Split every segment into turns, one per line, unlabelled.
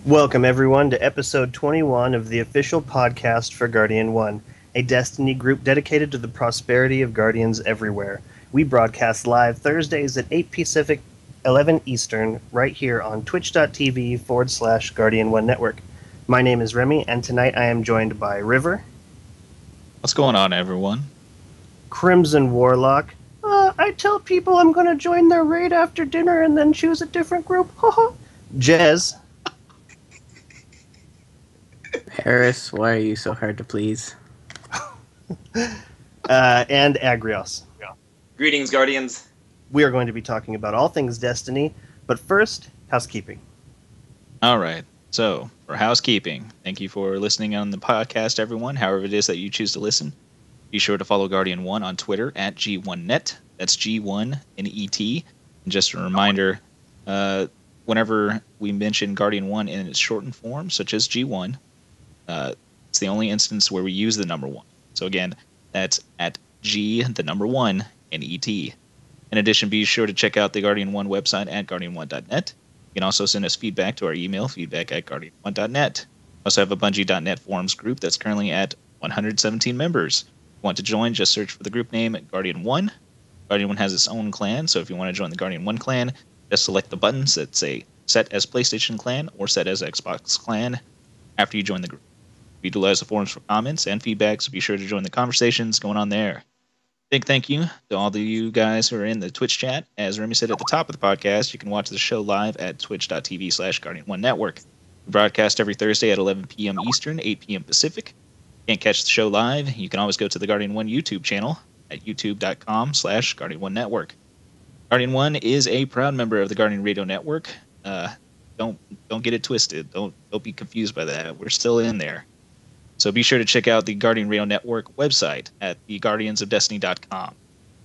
Welcome, everyone, to episode 21 of the official podcast for Guardian 1, a Destiny group dedicated to the prosperity of Guardians everywhere. We broadcast live Thursdays at 8 Pacific, 11 Eastern, right here on twitch.tv/Guardian 1 Network. My name is Remy, and tonight I am joined by River.
What's going on, everyone?
Crimson Warlock. I tell people I'm going to join their raid after dinner and then choose a different group. Jez.
Harris, why are you so hard to please?
And Agrios.
Greetings, Guardians.
We are going to be talking about all things Destiny, but first, housekeeping.
All right. So, for housekeeping, thank you for listening on the podcast, everyone, however it is that you choose to listen. Be sure to follow Guardian 1 on Twitter at G1Net. That's G1NET. And just a reminder, whenever we mention Guardian 1 in its shortened form, such as G1, it's the only instance where we use the number 1. So again, that's at G, the number 1, NET. In addition, be sure to check out the Guardian 1 website at guardian1.net. You can also send us feedback to our email, feedback@guardian1.net. We also have a Bungie.net forums group that's currently at 117 members. If you want to join, just search for the group name at Guardian 1. Guardian 1 has its own clan, so if you want to join the Guardian 1 clan, just select the buttons that say set as PlayStation clan or set as Xbox clan after you join the group. We utilize the forums for comments and feedback, so be sure to join the conversations going on there. Big thank you to all of you guys who are in the Twitch chat. As Remy said at the top of the podcast, you can watch the show live at twitch.tv/Guardian1 Network. We broadcast every Thursday at 11 p.m. Eastern, 8 p.m. Pacific. Can't catch the show live? You can always go to the Guardian 1 YouTube channel at youtube.com/Guardian1 Network. Guardian 1 is a proud member of the Guardian Radio Network. Don't get it twisted. Don't be confused by that. We're still in there. So be sure to check out the Guardian Radio Network website at theguardiansofdestiny.com.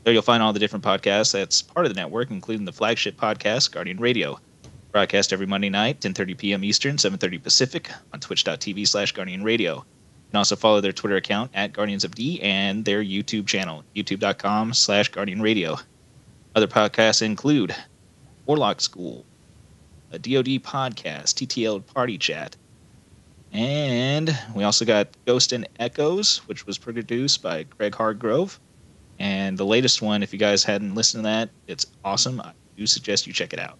There you'll find all the different podcasts that's part of the network, including the flagship podcast, Guardian Radio. Broadcast every Monday night, 10:30 p.m. Eastern, 7:30 Pacific, on twitch.tv/Guardian Radio. You can also follow their Twitter account at Guardians of D and their YouTube channel, youtube.com/Guardian Radio. Other podcasts include Warlock School, a DoD podcast, TTL Party Chat, and we also got Ghost and Echoes, which was produced by Greg Hargrove. And the latest one, if you guys hadn't listened to that, it's awesome. I do suggest you check it out.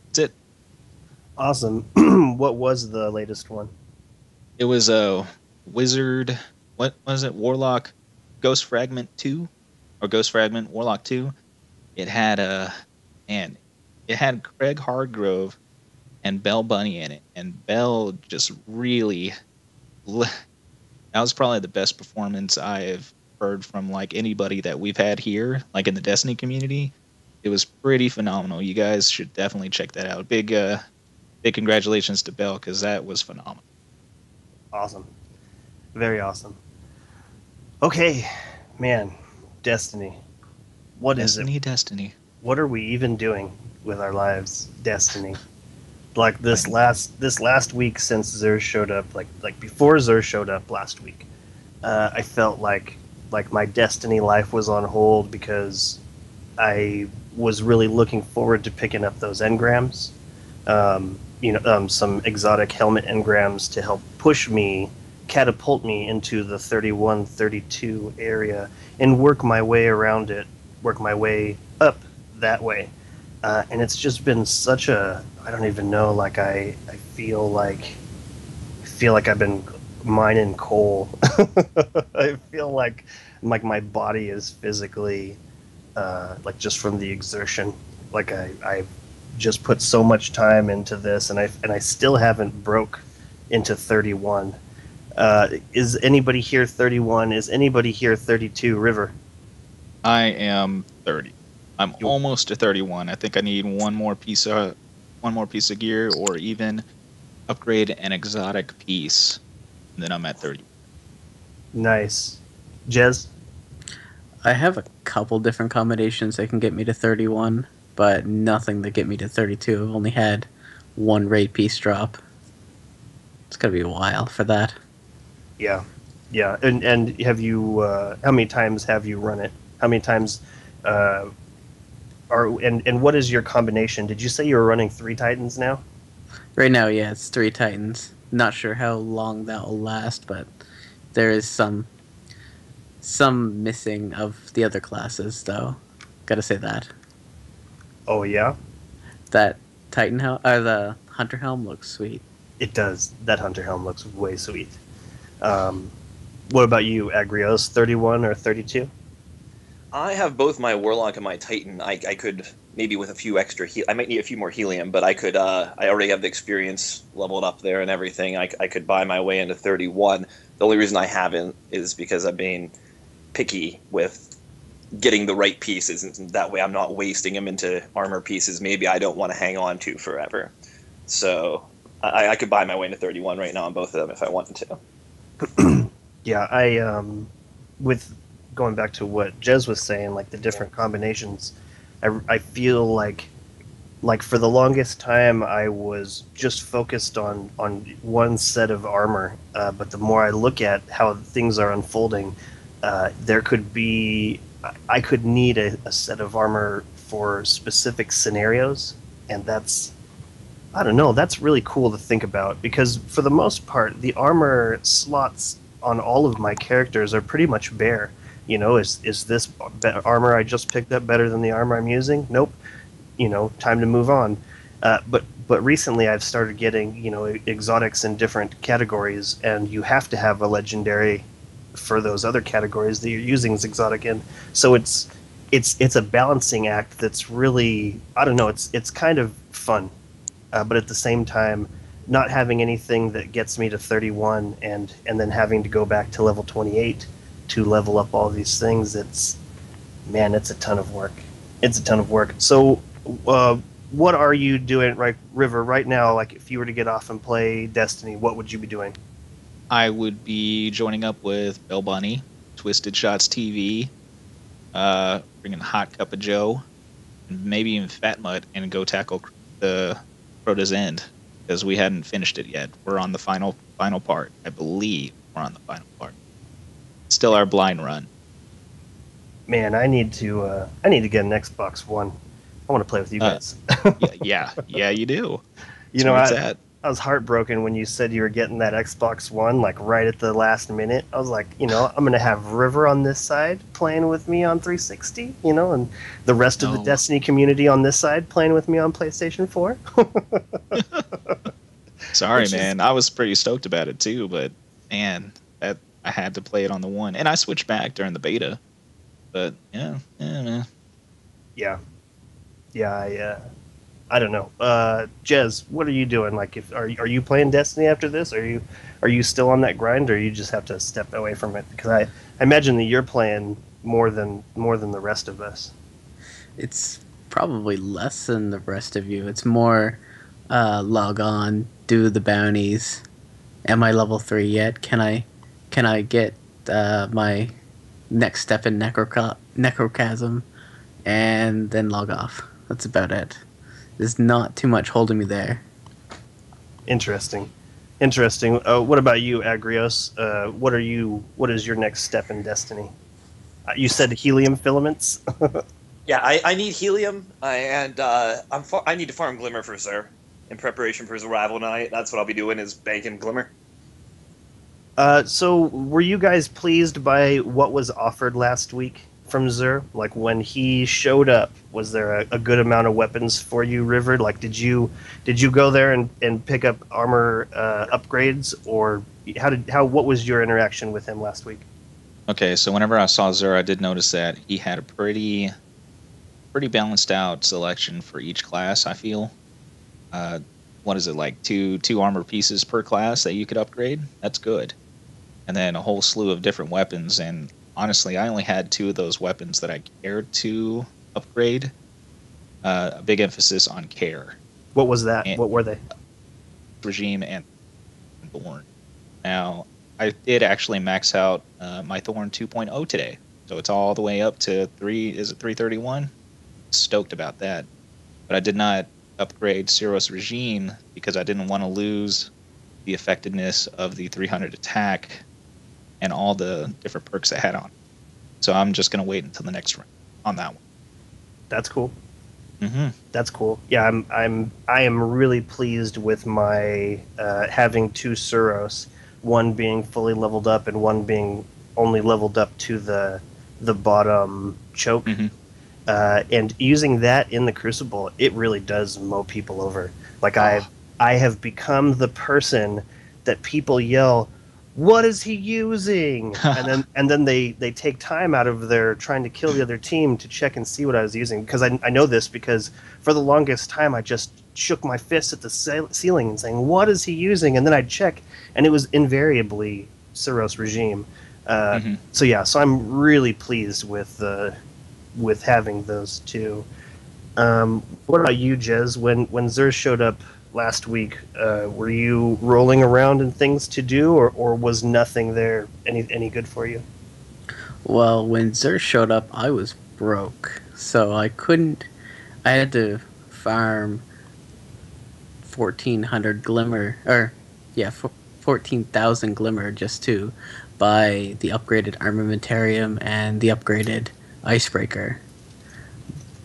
That's it.
Awesome. What was the latest one?
It was a Wizard, what was it? Warlock Ghost Fragment 2? Or Ghost Fragment Warlock 2. It had it had Craig Hargrove and Belle Bunny in it, and Belle just really, that was probably the best performance I have heard from like anybody that we've had here, like in the Destiny community. It was pretty phenomenal. You guys should definitely check that out. Big congratulations to Belle, because that was phenomenal.
Awesome. Very awesome. Okay, man, Destiny. What is it?
Destiny.
What are we even doing with our lives, Destiny? Like this last week since Xur showed up, like before Xur showed up last week, I felt like my Destiny life was on hold because I was really looking forward to picking up those engrams, some exotic helmet engrams to help catapult me into the 31, 32 area and work my way around it, work my way up that way. and it's just been such a, I don't even know, like I feel like I've been mining coal. I feel like my body is physically like just from the exertion. Like I just put so much time into this, and I still haven't broke into 31. Is anybody here 31? Is anybody here 32? River.
I am 30. I'm almost to 31. I think I need one more piece of gear, or even upgrade an exotic piece, and then I'm at 30.
Nice. Jez?
I have a couple different combinations that can get me to 31, but nothing that get me to 32. I've only had one raid piece drop. It's gonna be a while for that.
Yeah. Yeah. And have you how many times have you run it? How many times and what is your combination? Did you say you were running 3 Titans now?
Right now, yeah, it's 3 Titans. Not sure how long that will last, but there is some missing of the other classes, though. Gotta say that.
Oh yeah?
That Titan helm, or the Hunter helm, looks sweet.
It does. That hunter helm looks way sweet. What about you, Agrios? 31 or 32?
I have both my Warlock and my Titan. I could maybe with a few extra I might need a few more helium, but I could. I already have the experience leveled up there and everything. I could buy my way into 31. The only reason I haven't is because I'm being picky with getting the right pieces, and that way I'm not wasting them into armor pieces maybe I don't want to hang on to forever. So I could buy my way into 31 right now on both of them if I wanted to.
Yeah, with going back to what Jez was saying, like the different combinations, I feel like for the longest time I was just focused on one set of armor, but the more I look at how things are unfolding, there could be, I could need a set of armor for specific scenarios, and that's, I don't know, that's really cool to think about, because for the most part, the armor slots on all of my characters are pretty much bare. You know, is this armor I just picked up better than the armor I'm using? Nope. You know, time to move on. But recently I've started getting, you know, exotics in different categories, and you have to have a legendary for those other categories that you're using as exotic in. So it's a balancing act that's really, I don't know, it's kind of fun, but at the same time, not having anything that gets me to 31 and then having to go back to level 28 to level up all these things, it's a ton of work. It's a ton of work. So what are you doing, right, River, right now? Like, if you were to get off and play Destiny, what would you be doing?
I would be joining up with Bell Bunny, Twisted Shots TV, bringing Hot Cup of Joe, and maybe even Fat Mutt, and go tackle the Crota's End, because we hadn't finished it yet. We're on the final part. I believe we're on the final part. Still our blind run.
Man, I need to get an Xbox One. I want to play with you guys.
yeah, you do.
You know, I was heartbroken when you said you were getting that Xbox One, like right at the last minute. I was like, you know, I'm gonna have River on this side playing with me on 360, you know, and the rest of the Destiny community on this side playing with me on PlayStation 4.
Sorry, man. I was pretty stoked about it too, but man, I had to play it on the one, and I switched back during the beta. But yeah, man.
Yeah. I don't know. Jez, what are you doing? Like, are you playing Destiny after this? Are you still on that grind, or you just have to step away from it? Because I imagine that you're playing more than the rest of us.
It's probably less than the rest of you. It's more log on, do the bounties. Am I level 3 yet? Can I get my next step in Necrochasm, and then log off. That's about it. There's not too much holding me there.
Interesting. What about you, Agrios? What is your next step in Destiny? You said helium filaments.
Yeah, I need helium, and I need to farm Glimmer for Xur in preparation for his arrival night. That's what I'll be doing, is banking Glimmer.
So were you guys pleased by what was offered last week from Zur? Like when he showed up, was there a good amount of weapons for you, River? Like did you go there and pick up armor upgrades, or what was your interaction with him last week?
Okay, so whenever I saw Zur, I did notice that he had a pretty balanced out selection for each class. I feel. What is it, like two armor pieces per class that you could upgrade? That's good. And then a whole slew of different weapons. And honestly, I only had 2 of those weapons that I cared to upgrade. A big emphasis on care.
What was that?
And
What were they?
Regime and Thorn. Now, I did actually max out my Thorn 2.0 today. So it's all the way up to 331? Stoked about that. But I did not upgrade Cyros Regime because I didn't want to lose the effectiveness of the 300 attack and all the different perks I had on. So I'm just going to wait until the next round on that one.
That's cool.
Mm-hmm.
That's cool. Yeah, I am really pleased with my having 2 Suros, one being fully leveled up and one being only leveled up to the bottom choke.
Mm-hmm.
And using that in the Crucible, it really does mow people over. Like I have become the person that people yell, "What is he using?" and then they take time out of their trying to kill the other team to check and see what I was using, because I know this because for the longest time I just shook my fist at the ceiling and saying, "What is he using?" And then I'd check, and it was invariably Cyros Regime. So yeah, so I'm really pleased with having those 2. What about you, Jez? When Zur showed up last week, were you rolling around and things to do, or was nothing there any good for you?
Well, when Zur showed up, I was broke, so I had to farm 1,400 glimmer, 14,000 glimmer just to buy the upgraded armamentarium and the upgraded icebreaker.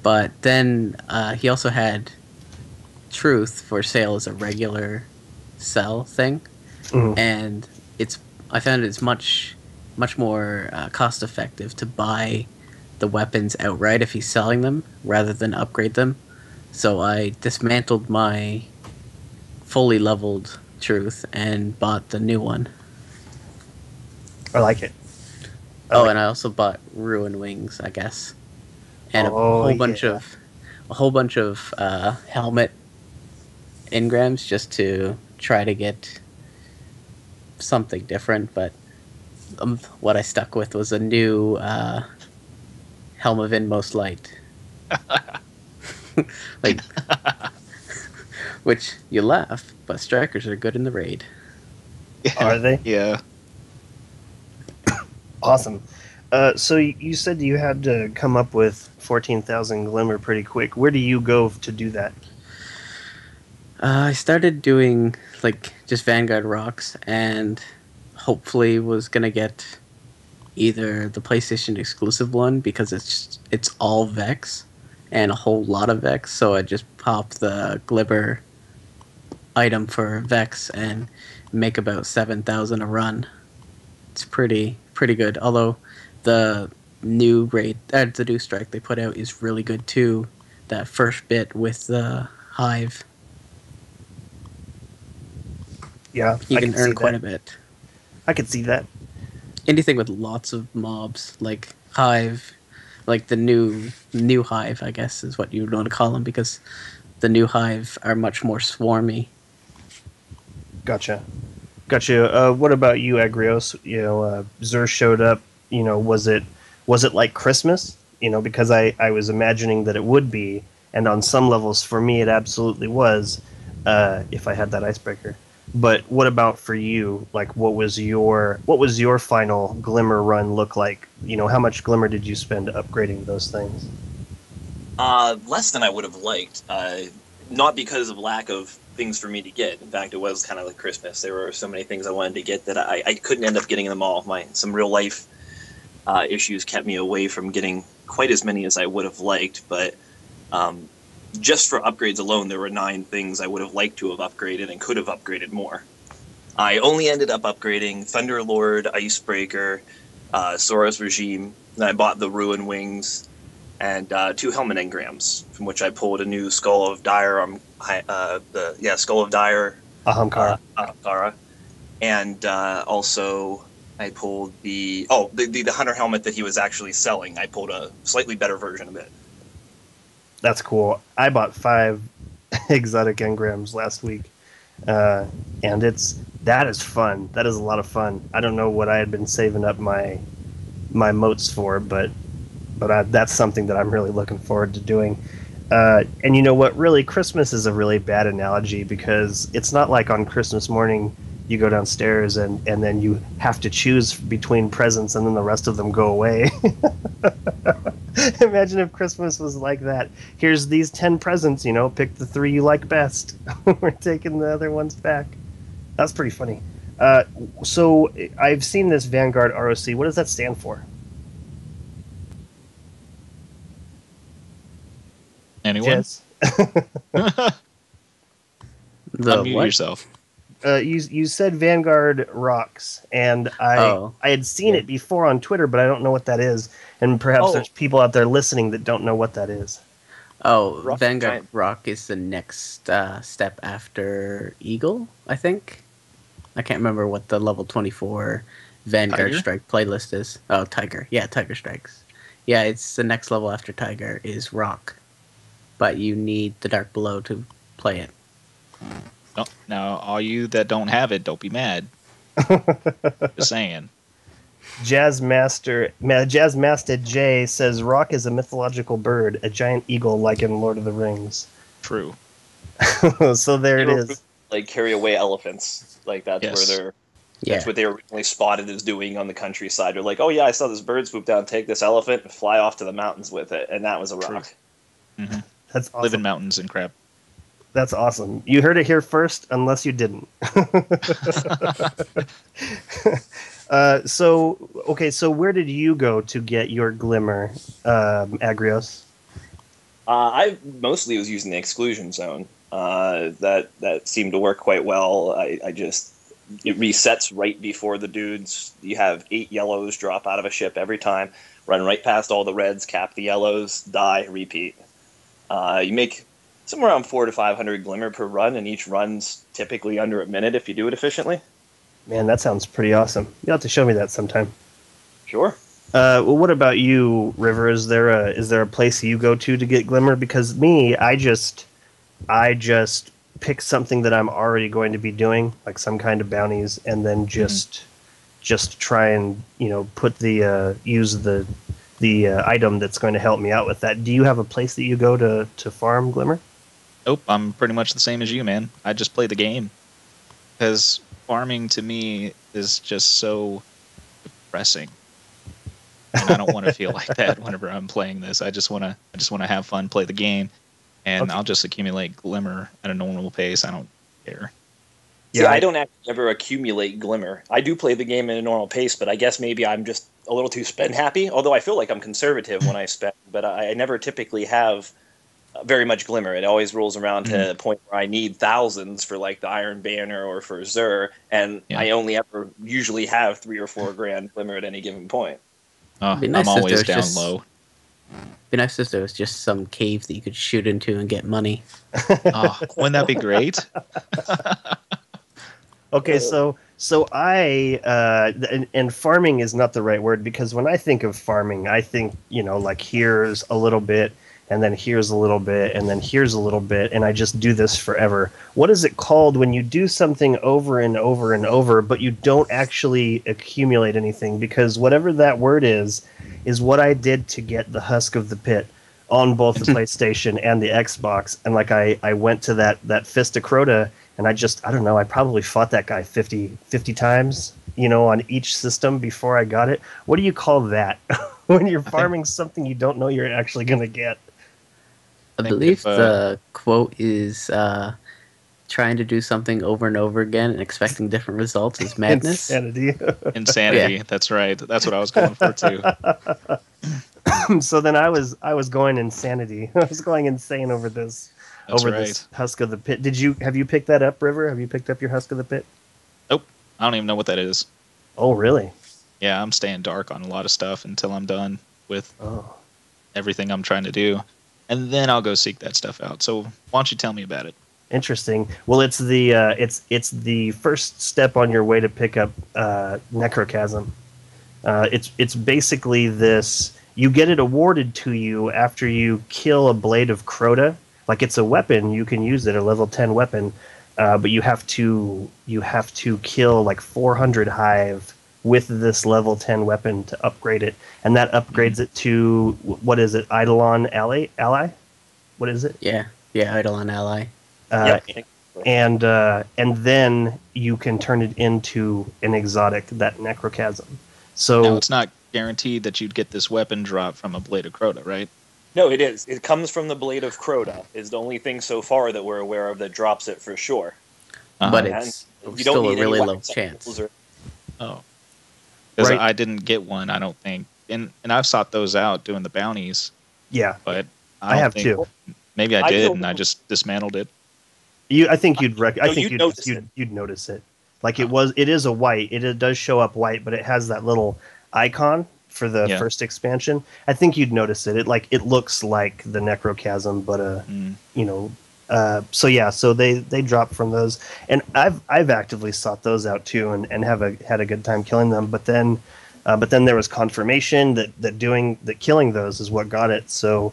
But then he also had Truth for sale as a regular sell thing, and I found it's much more cost effective to buy the weapons outright if he's selling them rather than upgrade them. So I dismantled my fully leveled Truth and bought the new one.
I like it.
And I also bought Ruin Wings, I guess, and a whole bunch of helmet engrams just to try to get something different. But what I stuck with was a new Helm of Inmost Light, like, which you laugh, but strikers are good in the raid.
Are they?
Yeah.
Awesome. So you said you had to come up with 14,000 glimmer pretty quick. Where do you go to do that?
I started doing just Vanguard rocks, and hopefully was gonna get either the PlayStation exclusive one because it's all Vex and a whole lot of Vex. So I just pop the glimmer item for Vex and make about 7,000 a run. It's pretty good. Although the new raid, the new strike they put out is really good too. That first bit with the hive,
Yeah,
you can earn quite a bit.
I could see that.
Anything with lots of mobs, like hive, like the new hive, I guess is what you would want to call them, because the new hive are much more swarmy.
Gotcha. What about you, Agrios? Zur showed up. Was it like Christmas? Because I was imagining that it would be, and on some levels for me it absolutely was, if I had that icebreaker. But what about for you? Like, what was your final glimmer run look like? How much glimmer did you spend upgrading those things?
Less than I would have liked. Not because of lack of things for me to get. In fact, it was kind of like Christmas. There were so many things I wanted to get that I couldn't end up getting them all. Some real life issues kept me away from getting quite as many as I would have liked. But just for upgrades alone, there were 9 things I would have liked to have upgraded and could have upgraded more. I only ended up upgrading Thunderlord, Icebreaker, Soros Regime. And I bought the Ruin Wings and 2 Helmet Engrams, from which I pulled a new Skull of Dire. Skull of Dire.
Ahamkara.
Ahamkara. And also I pulled the Hunter helmet that he was actually selling. I pulled a slightly better version of it.
That's cool. I bought 5 exotic engrams last week, and that is fun. That is a lot of fun. I don't know what I had been saving up my motes for, but that's something that I'm really looking forward to doing. And you know what? Really, Christmas is a really bad analogy because it's not like on Christmas morning you go downstairs and then you have to choose between presents and then the rest of them go away. Imagine if Christmas was like that. Here's these 10 presents, pick the 3 you like best. We're taking the other ones back. That's pretty funny. So I've seen this Vanguard ROC. What does that stand for?
Anyone?
Yes.
Unmute
what?
yourself.
You said Vanguard rocks, and I had seen it before on Twitter, but I don't know what that is. And perhaps there's people out there listening that don't know what that is.
Oh,
Rock
Vanguard
Giant.
Rock is the next step after Eagle, I think. I can't remember what the level 24 Vanguard
Tiger?
Strike playlist is. Oh, Tiger. Yeah, Tiger Strikes. Yeah, it's the next level after Tiger is Rock. But you need the Dark Below to play it.
Oh, now, all you that don't have it, don't be mad. Just saying.
Jazz Master J says Rock is a mythological bird, a giant eagle like in Lord of the Rings.
True.
So there it is.
Like carry away elephants. Like that's
Yes.
where they're.
Yeah.
That's what they were originally spotted as doing on the countryside. They're like, oh yeah, I saw this bird swoop down, take this elephant, and fly off to the mountains with it, and that was a rock.
Mm-hmm.
That's awesome.
Live in mountains and crap.
That's awesome. You heard it here first, unless you didn't. So where did you go to get your Glimmer, Agrios?
I mostly was using the exclusion zone. That seemed to work quite well. It resets right before the dudes. You have 8 yellows drop out of a ship every time. Run right past all the reds, cap the yellows, die, repeat. You make somewhere around 400 to 500 Glimmer per run, and each run's typically under a minute if you do it efficiently.
Man, that sounds pretty awesome. You'll have to show me that sometime.
Sure.
Well, what about you, River? Is there a place you go to get Glimmer? Because me, I just pick something that I'm already going to be doing, like some kind of bounties, and then just try and put use the item that's going to help me out with that. Do you have a place that you go to farm Glimmer?
Nope, I'm pretty much the same as you, man. I just play the game. Because farming to me is just so depressing. And I don't want to feel like that whenever I'm playing this. I just want to have fun, play the game, and
Okay.
I'll just accumulate Glimmer at a normal pace. I don't care.
Yeah,
Yeah,
I don't actually ever accumulate Glimmer. I do play the game at a normal pace, but I guess maybe I'm just a little too spend happy. Although I feel like I'm conservative when I spend, but I never typically have very much Glimmer. It always rolls around to the point where I need thousands for like the Iron Banner or for Zur, and I only ever usually have 3 or 4 grand Glimmer at any given point.
Be nice
I'm
if
always
there was
down
just-
low.
Be nice if there was just some cave that you could shoot into and get money.
Oh, wouldn't that be great?
Okay, so I and farming is not the right word, because when I think of farming, I think like here's a little bit, and then here's a little bit, and then here's a little bit, and I just do this forever. What is it called when you do something over and over and over, but you don't actually accumulate anything? Because whatever that word is what I did to get the Husk of the Pit on both the PlayStation and the Xbox. And like I went to that Fist of Crota, and I don't know, I probably fought that guy 50 times, on each system before I got it. What do you call that? When you're farming something you don't know you're actually going to get?
I
think
believe
if,
the quote is trying to do something over and over again and expecting different results is madness.
Insanity.
Insanity.
Yeah.
That's right. That's what I was going for too.
So then I was going insanity. I was going insane over this.
That's
over
right.
this Husk of the Pit. Have you picked that up, River? Have you picked up your Husk of the Pit?
Nope. I don't even know what that is.
Oh, really?
Yeah, I'm staying dark on a lot of stuff until I'm done with
Oh,
everything I'm trying to do, and then I'll go seek that stuff out. So why don't you tell me about it?
interesting. Well, it's the first step on your way to pick up Necrochasm. It's basically this. You get it awarded to you after you kill a blade of Crota. Like it's a weapon, you can use it, a level 10 weapon, but you have to kill like 400 hive with this level 10 weapon to upgrade it, and that upgrades it to what is it? Eidolon ally? What is it?
Yeah, yeah, Eidolon ally.
Uh,
Yep.
and then you can turn it into an exotic, that Necrochasm. So
Now, it's not guaranteed that you'd get this weapon drop from a Blade of Crota, right?
No, it is. It comes from the Blade of Crota. Is the only thing so far that we're aware of that drops it for sure.
But
Uh-huh.
it's
And you
still
don't
a
need any
really low
weapon
chance.
samples or-
Oh, because
Right.
I didn't get one. I don't think, and I've sought those out doing the bounties,
yeah,
but
I
don't
have
think,
too.
Maybe I
I
did,
killed
and I
them.
just dismantled it.
I think you'd I
No,
think
you'd notice it.
you'd notice it. Like
Oh.
it is a white. It does show up white, but it has that little icon for the
Yeah.
first expansion. I think you'd notice it. It looks like the Necrochasm, but
Mm.
you know. So yeah, so they drop from those, and I've actively sought those out too, and had a good time killing them. But then there was confirmation that killing those is what got it. So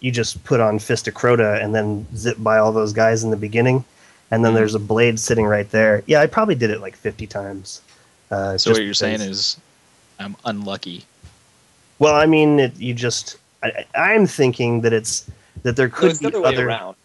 you just put on Fist of Crota and then zip by all those guys in the beginning, and then
Mhm.
there's a blade sitting right there. Yeah, I probably did it like 50 times.
So
just
what you're saying
because-
is I'm unlucky.
well, I mean, I'm thinking that there
No,
could
it's the
be
other way
other.
around.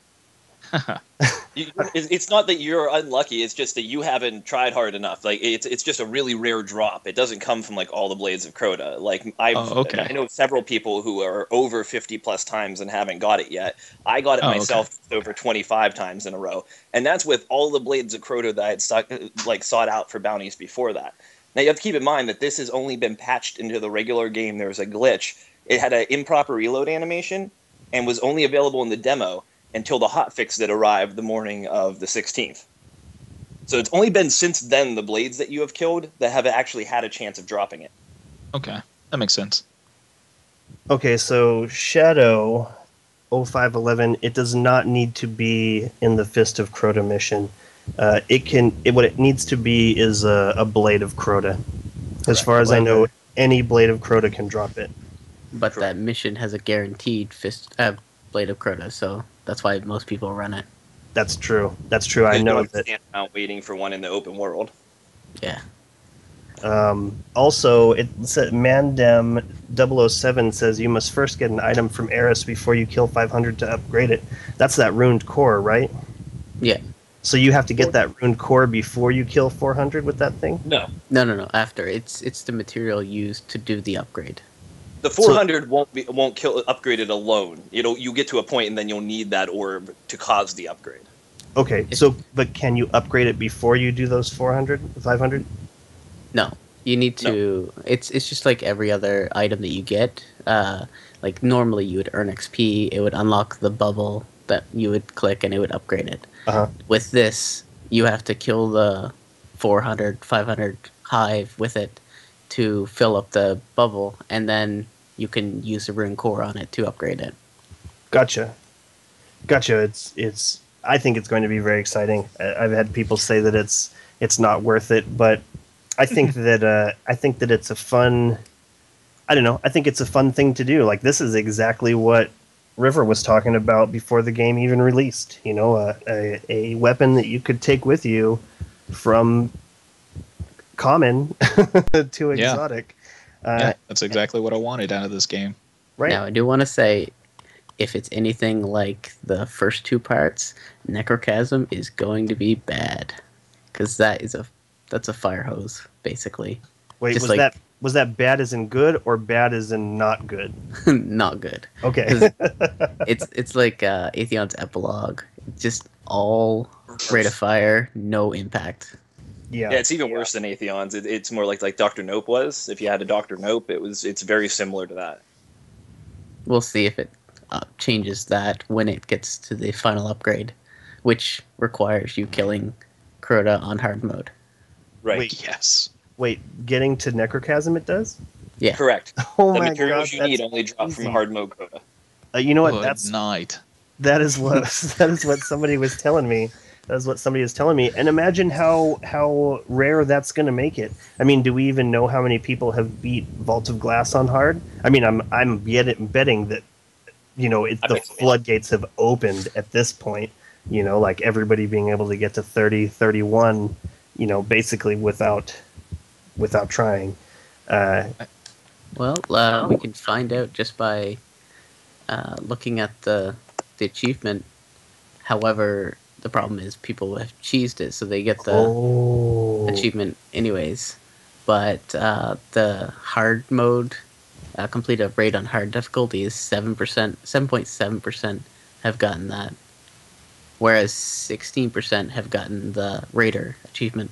It's not that you're unlucky. It's just that you haven't tried hard enough. Like it's just a really rare drop. It doesn't come from like all the blades of Crota. Like
Oh, okay.
I know several people who are over 50 plus times and haven't got it yet. I got it
Oh, okay.
myself over 25 times in a row, and that's with all the blades of Crota that I had sought out for bounties before that. Now you have to keep in mind that this has only been patched into the regular game. There was a glitch. It had an improper reload animation and was only available in the demo until the hotfix that arrived the morning of the 16th. So it's only been since then the blades that you have killed that have actually had a chance of dropping it.
Okay, that makes sense.
Okay, so Shadow 0511, it does not need to be in the Fist of Crota mission. What it needs to be is a Blade of Crota. As far as I know,
However-
any Blade of Crota can drop it.
But
Correct.
that mission has a guaranteed Blade of Crota, so that's why most people run it.
That's true. That's true. I
You
know
don't
that.
stand around waiting for one in the open world.
Yeah.
Also, it said Mandem 007 says you must first get an item from Eris before you kill 500 to upgrade it. That's that ruined core, right?
Yeah.
So you have to get that ruined core before you kill 400 with that thing?
No.
No. After it's the material used to do the upgrade.
The 400 won't kill upgrade it alone. You get to a point and then you'll need that orb to cause the upgrade.
Okay, so but can you upgrade it before you do those 400, 500?
No, you need to. It's just like every other item that you get. Like normally you would earn XP. It would unlock the bubble that you would click and it would upgrade it.
Uh-huh.
With this, you have to kill the 400, 500 hive with it to fill up the bubble, and then you can use the rune core on it to upgrade it.
Gotcha. It's. I think it's going to be very exciting. I've had people say that it's not worth it, but I think that it's a fun. I don't know. I think it's a fun thing to do. Like this is exactly what River was talking about before the game even released. You know, a weapon that you could take with you from common to
Yeah.
exotic.
Yeah, that's exactly what I wanted out of this game.
Right.
Now, I do want to say, if it's anything like the first two parts, Necrochasm is going to be bad, because that's a fire hose, basically.
Wait,
just
was
like-
that bad as in good or bad as in not good?
Not good.
Okay.
It's like Atheon's epilogue, just all rate of fire, no impact.
Yeah, it's even worse than Atheon's. It's more like Dr. Nope was. If you had a Dr. Nope, it's very similar to that.
We'll see if it changes that when it gets to the final upgrade, which requires you killing Crota on hard mode.
Right.
Wait.
Yes.
Wait, getting to Necrochasm it does?
Yeah.
Correct.
Oh
The
my
materials
god,
you
that's
need only drop from
crazy.
hard mode quota.
You know what?
Good night.
That is what that is what somebody was telling me. That is what somebody was telling me. And imagine how rare that's going to make it. I mean, do we even know how many people have beat Vault of Glass on hard? I mean, I'm betting that
I
the
bet you will.
floodgates have opened at this point. Like everybody being able to get to 30, 31, basically without trying.
Well, we can find out just by looking at the achievement. However, the problem is people have cheesed it, so they get the
Oh,
achievement anyways. But the hard mode, complete a raid on hard difficulty is 7%, 7.7% have gotten that, whereas 16% have gotten the raider achievement.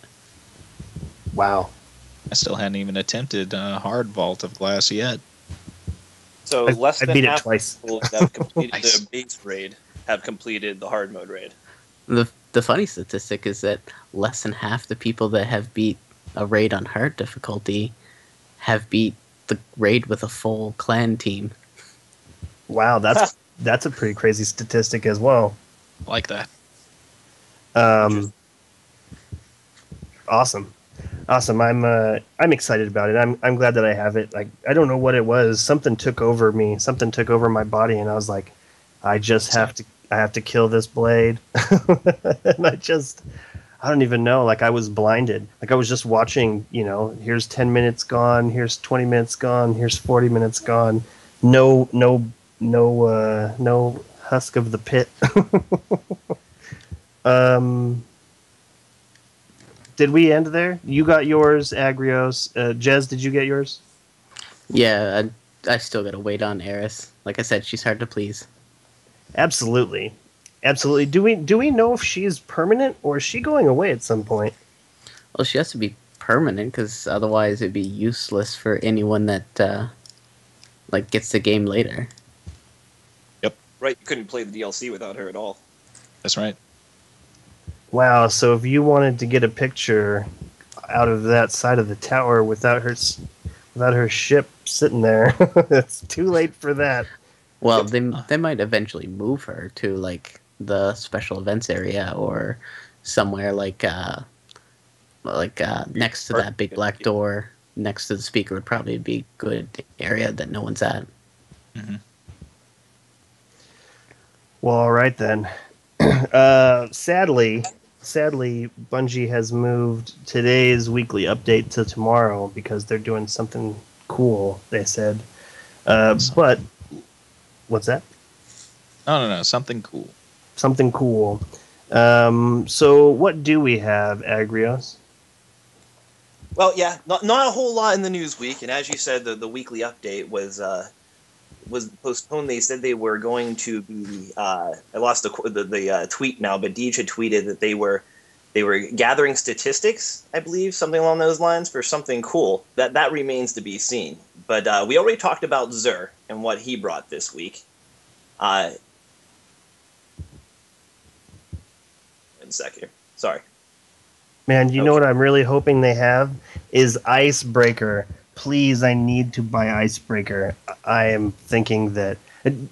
wow.
I still hadn't even attempted hard Vault of Glass yet.
So
I
less than
beat it
half
twice.
the people that have completed
Nice.
the base raid have completed the hard mode raid.
The funny statistic is that less than half the people that have beat a raid on hard difficulty have beat the raid with a full clan team.
Wow, that's a pretty crazy statistic as well.
Like that.
Um, awesome. I'm excited about it. I'm glad that I have it. Like I don't know what it was. Something took over me. Something took over my body, and I was like, I have to kill this blade. And I don't even know. Like I was blinded. Like I was just watching. Here's 10 minutes gone. Here's 20 minutes gone. Here's 40 minutes gone. No husk of the pit. Did we end there? You got yours, Agrios. Jez, did you get yours?
Yeah, I still gotta wait on Eris. Like I said, she's hard to please.
Absolutely. Absolutely. Do we know if she's permanent or is she going away at some point?
Well, she has to be permanent because otherwise it'd be useless for anyone that gets the game later.
Right, you couldn't play the DLC without her at all.
That's right.
Wow, so if you wanted to get a picture out of that side of the tower without her ship sitting there, it's too late for that.
Well, they might eventually move her to like the special events area or somewhere like next to that big black door next to the speaker would probably be a good area that no one's at.
Mm-hmm.
Well, all right then. Sadly, Bungie has moved today's weekly update to tomorrow because they're doing something cool. They said, but what's that?
No. Something cool.
Something cool. So what do we have, Agrios?
Well, yeah, not a whole lot in the news week, and as you said, the weekly update was postponed. They said they were going to be. I lost the tweet now, but Deej had tweeted that they were gathering statistics, I believe, something along those lines, for something cool. That remains to be seen. But we already talked about Xur and what he brought this week. 1 second here. Sorry.
Man, you know what I'm really hoping they have is Icebreaker. Please, I need to buy Icebreaker. I am thinking that...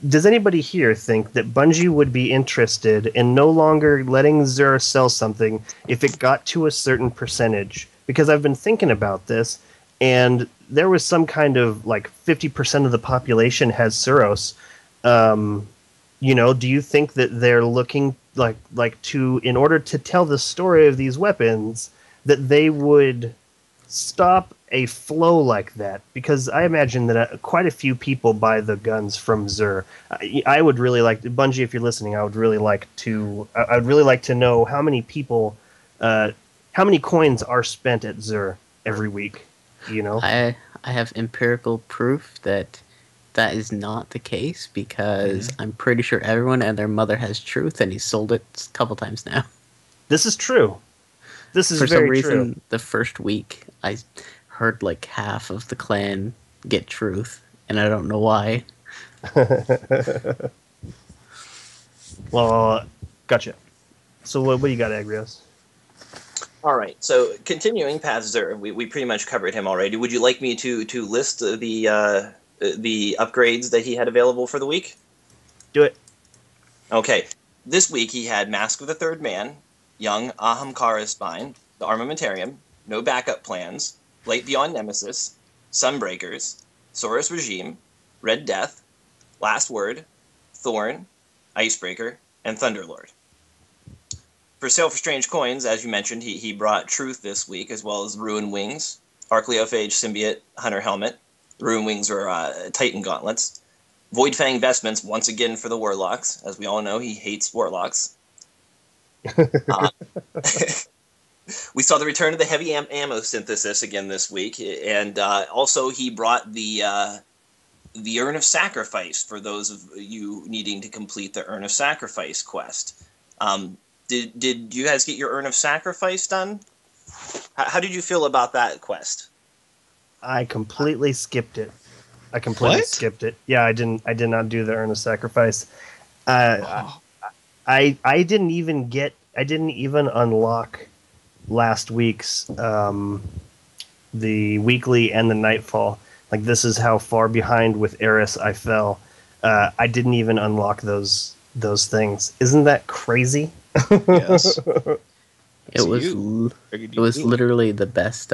Does anybody here think that Bungie would be interested in no longer letting Xur sell something if it got to a certain percentage? Because I've been thinking about this, and there was some kind of, 50% of the population has Suros. Do you think that they're looking in order to tell the story of these weapons, that they would stop a flow like that? Because I imagine that quite a few people buy the guns from Xur. I would really like Bungie, if you're listening. I would really like to know how many people, how many coins are spent at Xur every week.
I have empirical proof that is not the case because I'm pretty sure everyone and their mother has truth, and he's sold it a couple times now.
This is true. This is
For some
very
reason,
true.
the first week I heard half of the clan get truth, and I don't know why.
Well, gotcha. So what do you got, Agrios?
All right. So continuing past Zer, we pretty much covered him already. Would you like me to list the upgrades that he had available for the week?
Do it.
Okay. This week he had Mask of the Third Man, Young Ahamkara Spine, the Armamentarium, No Backup Plans, Light Beyond Nemesis, Sunbreakers, Saurus Regime, Red Death, Last Word, Thorn, Icebreaker, and Thunderlord. For sale for strange coins, as you mentioned, he brought Truth this week, as well as Ruin Wings, Arcleophage Symbiote Hunter Helmet. Ruin Wings are Titan Gauntlets. Void Fang Vestments, once again for the Warlocks. As we all know, he hates Warlocks. We saw the return of the heavy ammo synthesis again this week, and also he brought the Urn of Sacrifice for those of you needing to complete the Urn of Sacrifice quest. Did you guys get your Urn of Sacrifice done? How did you feel about that quest?
I completely skipped it. Skipped it. Yeah, I did not do the Urn of Sacrifice. I didn't even unlock last week's the weekly and the nightfall. Like, this is how far behind with Eris I fell. I didn't even unlock those things. Isn't that crazy?
Yes.
It was literally the best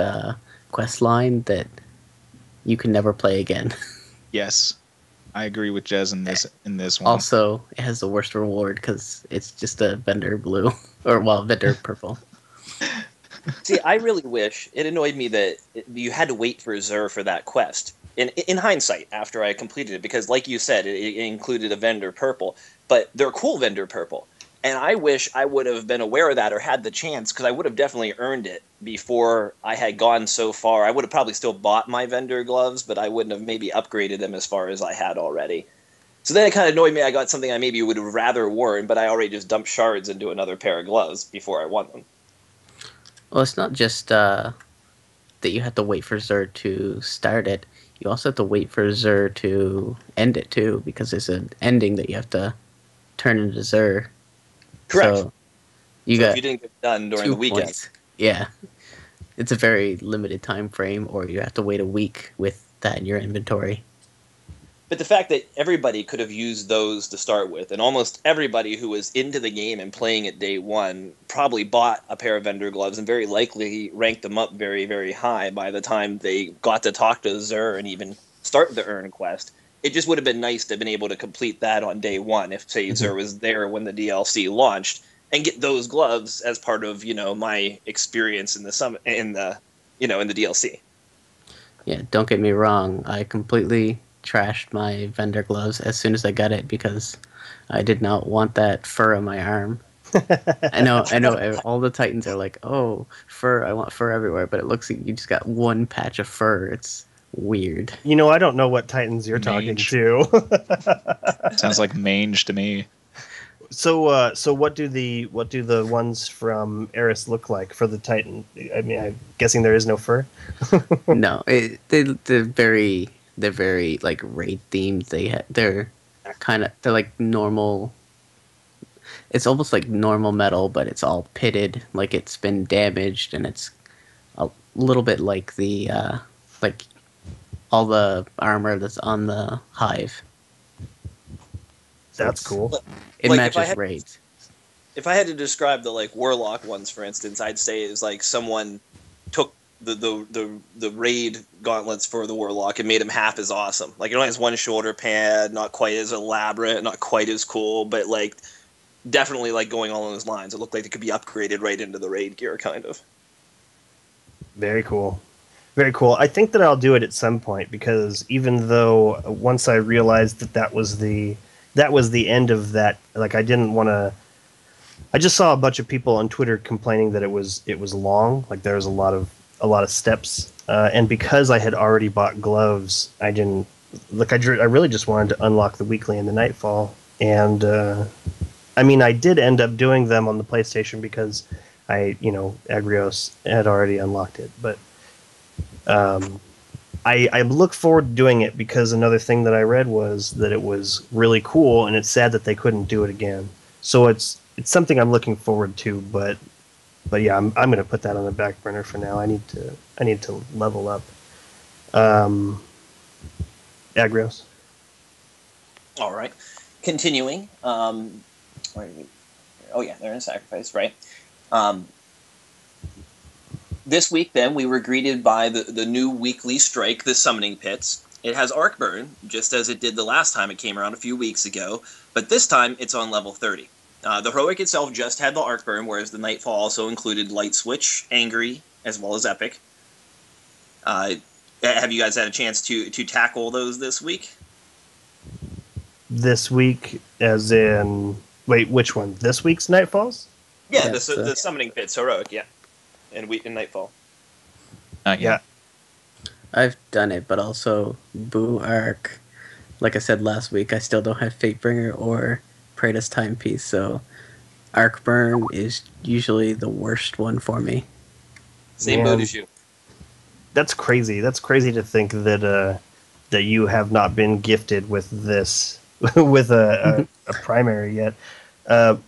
quest line that you can never play again.
Yes, I agree with Jez in this one.
Also, it has the worst reward because it's just a vendor blue vendor purple.
See, I really wish it annoyed me that you had to wait for Zer for that quest. In hindsight, after I completed it, because like you said, it included a vendor purple, but they're cool vendor purple. And I wish I would have been aware of that or had the chance, because I would have definitely earned it before I had gone so far. I would have probably still bought my vendor gloves, but I wouldn't have maybe upgraded them as far as I had already. So then it kind of annoyed me. I got something I maybe would have rather worn, but I already just dumped shards into another pair of gloves before I won them.
Well, it's not just that you have to wait for Zer to start it. You also have to wait for Zer to end it, too, because there's an ending that you have to turn into Zer.
Correct.
So if you didn't
get it done during the weekend.
Points. Yeah. It's a very limited time frame, or you have to wait a week with that in your inventory.
But the fact that everybody could have used those to start with, and almost everybody who was into the game and playing it day one probably bought a pair of vendor gloves and very likely ranked them up very, very high by the time they got to talk to Zer and even start the Earn quest. It just would have been nice to have been able to complete that on day one if, say, Zer was there when the DLC launched, and get those gloves as part of, my experience in the DLC.
Yeah, don't get me wrong. I completely trashed my vendor gloves as soon as I got it because I did not want that fur on my arm. I know. All the Titans are like, "Oh, fur! I want fur everywhere," but it looks like you just got one patch of fur. It's weird.
I don't know what Titans you're talking to.
Sounds like mange to me.
So what do the ones from Eris look like for the Titan? I mean, I'm guessing there is no fur.
No, they're very like raid themed. They're like normal. It's almost like normal metal, but it's all pitted, like it's been damaged, and it's a little bit like the like all the armor that's on the hive.
That's cool.
It matches raids.
If I had to describe the warlock ones, for instance, I'd say it was like someone took the raid gauntlets for the warlock and made them half as awesome. Like, it only has one shoulder pad, not quite as elaborate, not quite as cool, but definitely going all on those lines. It looked like it could be upgraded right into the raid gear, kind of.
Very cool. Very cool. I think that I'll do it at some point, because even though once I realized that was the end of that, I didn't want to. I just saw a bunch of people on Twitter complaining that it was long. There was a lot of steps, and because I had already bought gloves, I didn't. I really just wanted to unlock the weekly and the nightfall, and I did end up doing them on the PlayStation because Agrios had already unlocked it, but I look forward to doing it because another thing that I read was that it was really cool, and it's sad that they couldn't do it again. So it's something I'm looking forward to, but But yeah, I'm going to put that on the back burner for now. I need to level up. Agrios.
All right. Continuing. Where did we, oh yeah, they're in sacrifice, right? This week, then, we were greeted by the new weekly strike, the Summoning Pits. It has Arc Burn, just as it did the last time it came around a few weeks ago, but this time it's on level 30. The Heroic itself just had the Arc Burn, whereas the Nightfall also included Light Switch, Angry, as well as Epic. Have you guys had a chance to tackle those this week?
This week, as in... Wait, which one? This week's Nightfalls?
Yeah, the Summoning Pits, Heroic, yeah. And Nightfall.
Yeah.
I've done it, but also Boo Arc. Like I said last week, I still don't have Fatebringer or Praetor's Timepiece, so Arc Burn is usually the worst one for me.
Same boat as you.
That's crazy. That's crazy to think that that you have not been gifted with this with a primary yet. So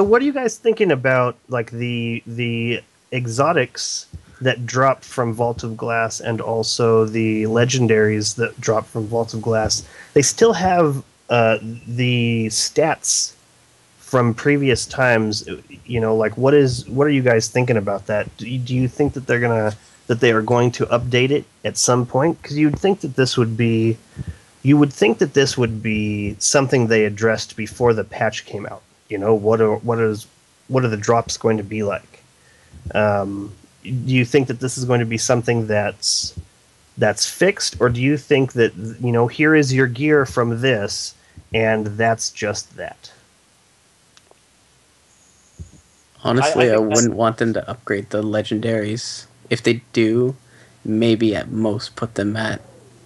what are you guys thinking about, like the exotics that dropped from Vault of Glass and also the legendaries that dropped from Vault of Glass? They still have the stats from previous times. You know, like what are you guys thinking about that? Do you think that they are going to update it at some point? Because you would think that this would be something they addressed before the patch came out. You know, what are the drops going to be like? Do you think that this is going to be something that's fixed, or do you think that, you know, here is your gear from this, and that's just that?
Honestly, I wouldn't want them to upgrade the legendaries. If they do, maybe at most put them at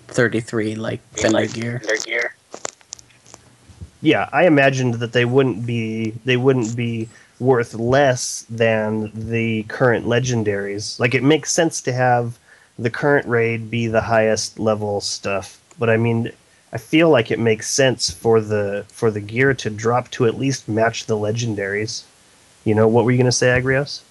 33, like Fender gear.
Yeah, I imagined that they wouldn't be worth less than the current legendaries. Like, it makes sense to have the current raid be the highest level stuff, but I mean, I feel like it makes sense for the gear to drop to at least match the legendaries. You know, what were you going to say, Agrios?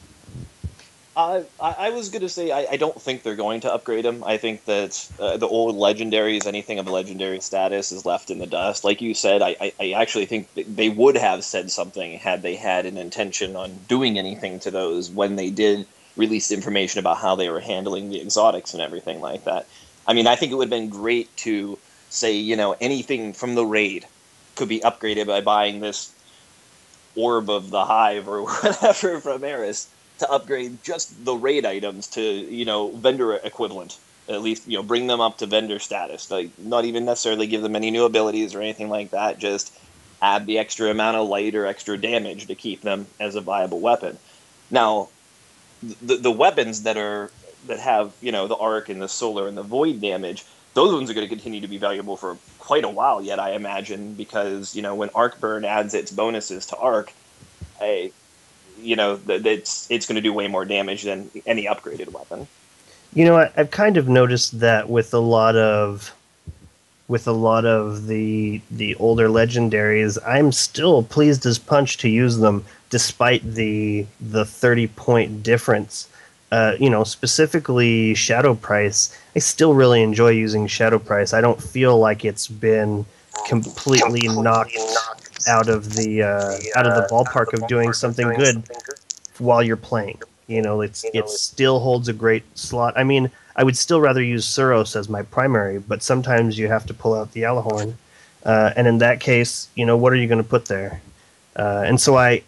I was going to say I don't think they're going to upgrade them. I think that the old legendaries, anything of legendary status, is left in the dust. Like you said, I actually think that they would have said something had they had an intention on doing anything to those when they did release information about how they were handling the exotics and everything like that. I mean, I think it would have been great to say, you know, anything from the raid could be upgraded by buying this Orb of the Hive or whatever from Eris, to upgrade just the raid items to, you know, vendor equivalent. At least, you know, bring them up to vendor status. Like, not even necessarily give them any new abilities or anything like that. Just add the extra amount of light or extra damage to keep them as a viable weapon. Now, the weapons that have, you know, the arc and the solar and the void damage, those ones are going to continue to be valuable for quite a while yet, I imagine, because, you know, when Arc Burn adds its bonuses to Arc, you know, it's going to do way more damage than any upgraded weapon.
You know, I've kind of noticed that with a lot of the older legendaries, I'm still pleased as punch to use them despite the 30-point difference. You know, specifically Shadow Price, I still really enjoy using Shadow Price. I don't feel like it's been completely knocked out of the ballpark of doing something good while you're playing. You know, it still holds a great slot. I mean, I would still rather use Suros as my primary, but sometimes you have to pull out the Alahorn. And in that case, you know, what are you going to put there? And so I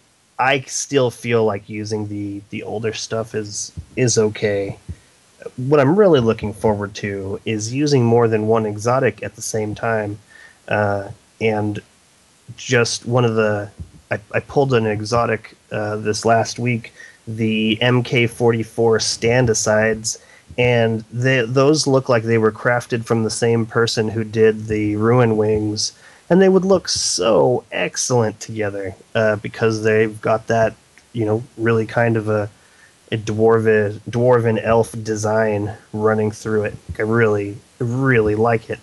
still feel like using the older stuff is okay. What I'm really looking forward to is using more than one exotic at the same time. And just one of I pulled an exotic this last week, the MK44 stand-asides, and those look like they were crafted from the same person who did the Ruin Wings, and they would look so excellent together because they've got that, you know, really kind of a dwarven elf design running through it. I really like it.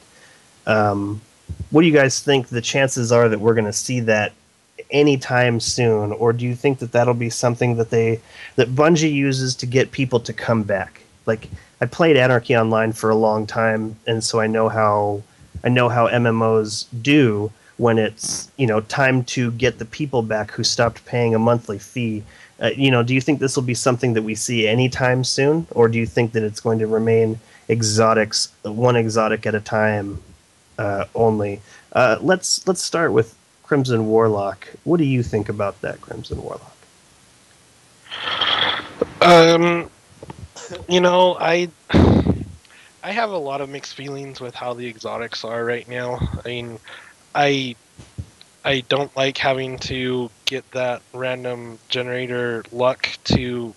What do you guys think the chances are that we're going to see that anytime soon, or do you think that that'll be something that Bungie uses to get people to come back? Like, I played Anarchy Online for a long time, and so I know how MMOs do when it's time to get the people back who stopped paying a monthly fee. Do you think this will be something that we see anytime soon, or do you think that it's going to remain exotics, one exotic at a time only? Let's start with Crimson Warlock. What do you think about that, Crimson Warlock?
I have a lot of mixed feelings with how the exotics are right now. I mean, I don't like having to get that random generator luck to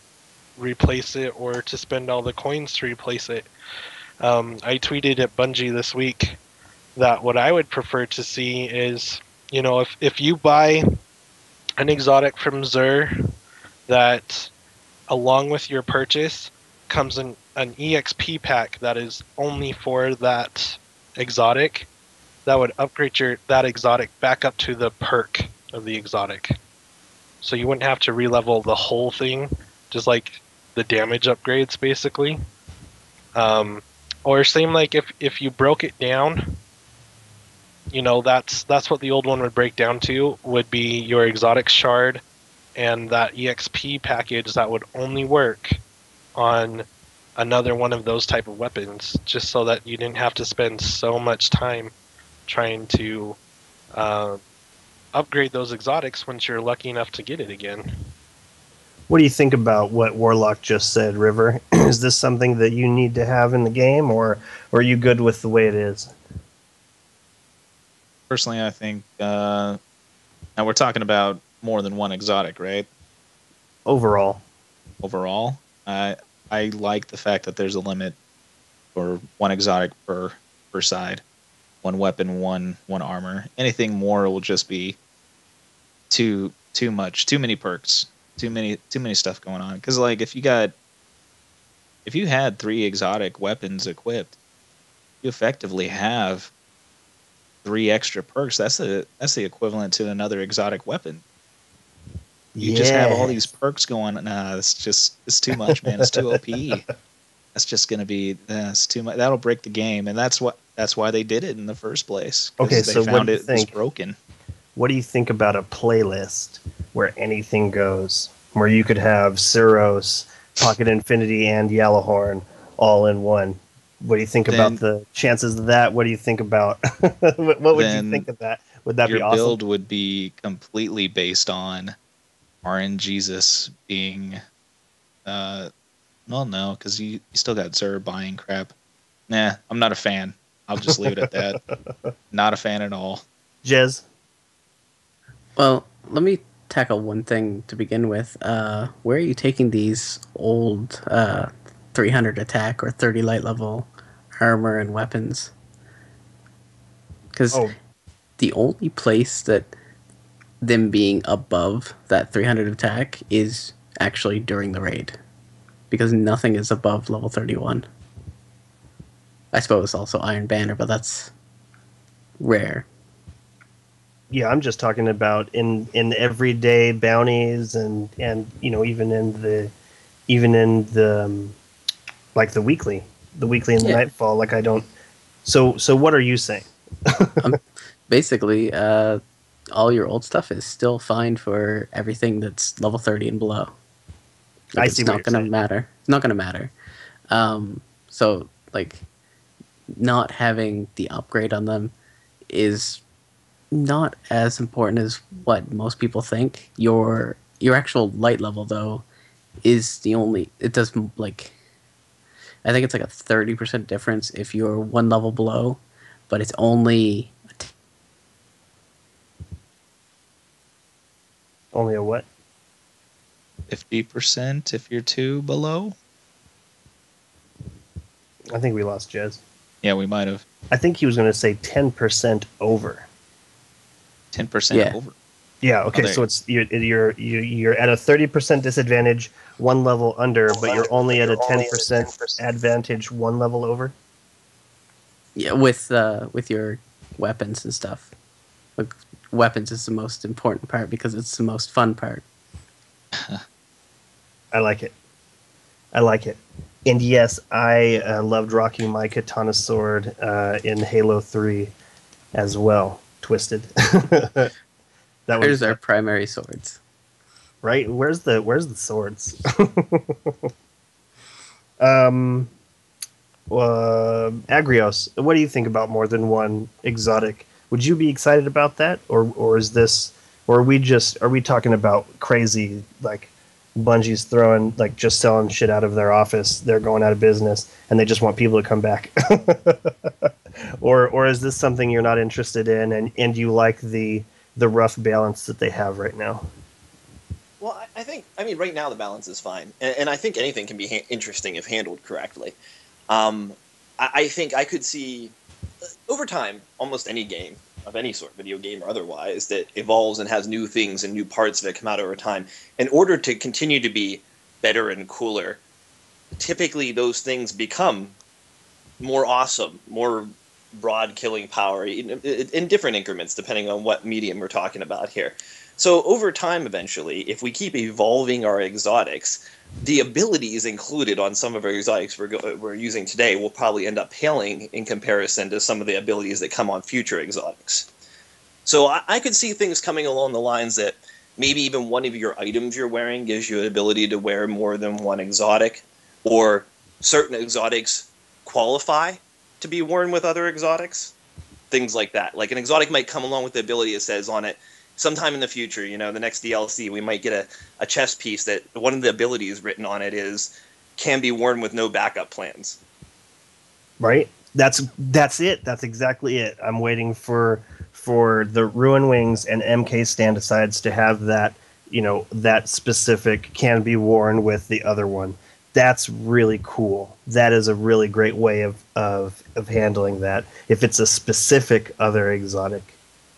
replace it or to spend all the coins to replace it. I tweeted at Bungie this week that what I would prefer to see is, if you buy an exotic from Xur, that along with your purchase comes an EXP pack that is only for that exotic, that would upgrade that exotic back up to the perk of the exotic. So you wouldn't have to re-level the whole thing, just like the damage upgrades, basically. Or same like if you broke it down, that's what the old one would break down to, would be your exotic shard and that EXP package that would only work on another one of those type of weapons, just so that you didn't have to spend so much time trying to upgrade those exotics once you're lucky enough to get it again.
What do you think about what Warlock just said, River? Is this something that you need to have in the game, or are you good with the way it is?
Personally, I think now we're talking about more than one exotic, right?
Overall,
I like the fact that there's a limit for one exotic per side, one weapon, one armor. Anything more will just be too much, too many perks, too many stuff going on. Because like if you had 3 exotic weapons equipped, you effectively have 3 extra perks. That's the equivalent to another exotic weapon. You just have all these perks going. Nah, it's too much, man. It's too OP. That's just gonna be it's too much. That'll break the game, and that's why they did it in the first place.
Okay,
they
so
found
what do you
it
think?
was broken.
What do you think about a playlist where anything goes, where you could have Suros, Pocket Infinity, and Yellowhorn all in one? What do you think about the chances of that? What do you think about what would you think of that? Would that be awesome?
Your build would be completely based on RNGesus being well, no, because you still got Xur buying crap. Nah, I'm not a fan. I'll just leave it at that. Not a fan at all.
Jez?
Well, let me tackle one thing to begin with. Where are you taking these old 300 attack or 30 light level armor and weapons? Because the only place that them being above that 300 attack is actually during the raid, because nothing is above level 31. I suppose also Iron Banner, but that's rare.
Yeah, I'm just talking about in everyday bounties and even in the like the weekly and the nightfall. Like I don't. So what are you saying?
Basically, all your old stuff is still fine for everything that's level 30 and below. Like,
I see.
It's not going to matter. It's not going to matter. So, like, not having the upgrade on them is not as important as what most people think. Your actual light level, though, is the only... It does, like... I think it's like a 30% difference if you're one level below, but it's only...
Only a what?
50% if you're 2 below?
I think we lost Jez.
Yeah, we might have.
I think he was going to say 10% over.
10% over?
Yeah, okay, so it's you're at a 30% disadvantage, one level under, but you're only at a 10% advantage, one level over?
Yeah, with your weapons and stuff. Like, weapons is the most important part because it's the most fun part.
I like it. I like it. And yes, I loved rocking my katana sword in Halo 3 as well. Twisted. That
There's
was
our primary swords.
right. Where's the swords? Agrios, what do you think about more than one exotic? Would you be excited about that, or is this, or are we talking about crazy like Bungie's throwing like just selling shit out of their office? They're going out of business, and they just want people to come back. Or is this something you're not interested in, and you like the rough balance that they have right now?
Well, I mean, right now the balance is fine, and I think anything can be interesting if handled correctly. I think I could see over time almost any game of any sort, video game or otherwise, that evolves and has new things and new parts that come out over time. In order to continue to be better and cooler, typically those things become more awesome, more broad killing power in different increments depending on what medium we're talking about here. So over time, eventually, if we keep evolving our exotics, the abilities included on some of our exotics we're using today will probably end up paling in comparison to some of the abilities that come on future exotics. So I could see things coming along the lines that maybe even one of your items you're wearing gives you an ability to wear more than one exotic, or certain exotics qualify to be worn with other exotics. Things like that. Like an exotic might come along with the ability that says on it, sometime in the future, the next DLC, we might get a chest piece that one of the abilities written on it is can be worn with no backup plans.
Right? That's it. That's exactly it. I'm waiting for the Ruin Wings and MK stand-asides to have that, that specific can be worn with the other one. That's really cool. That is a really great way of handling that. If it's a specific other exotic,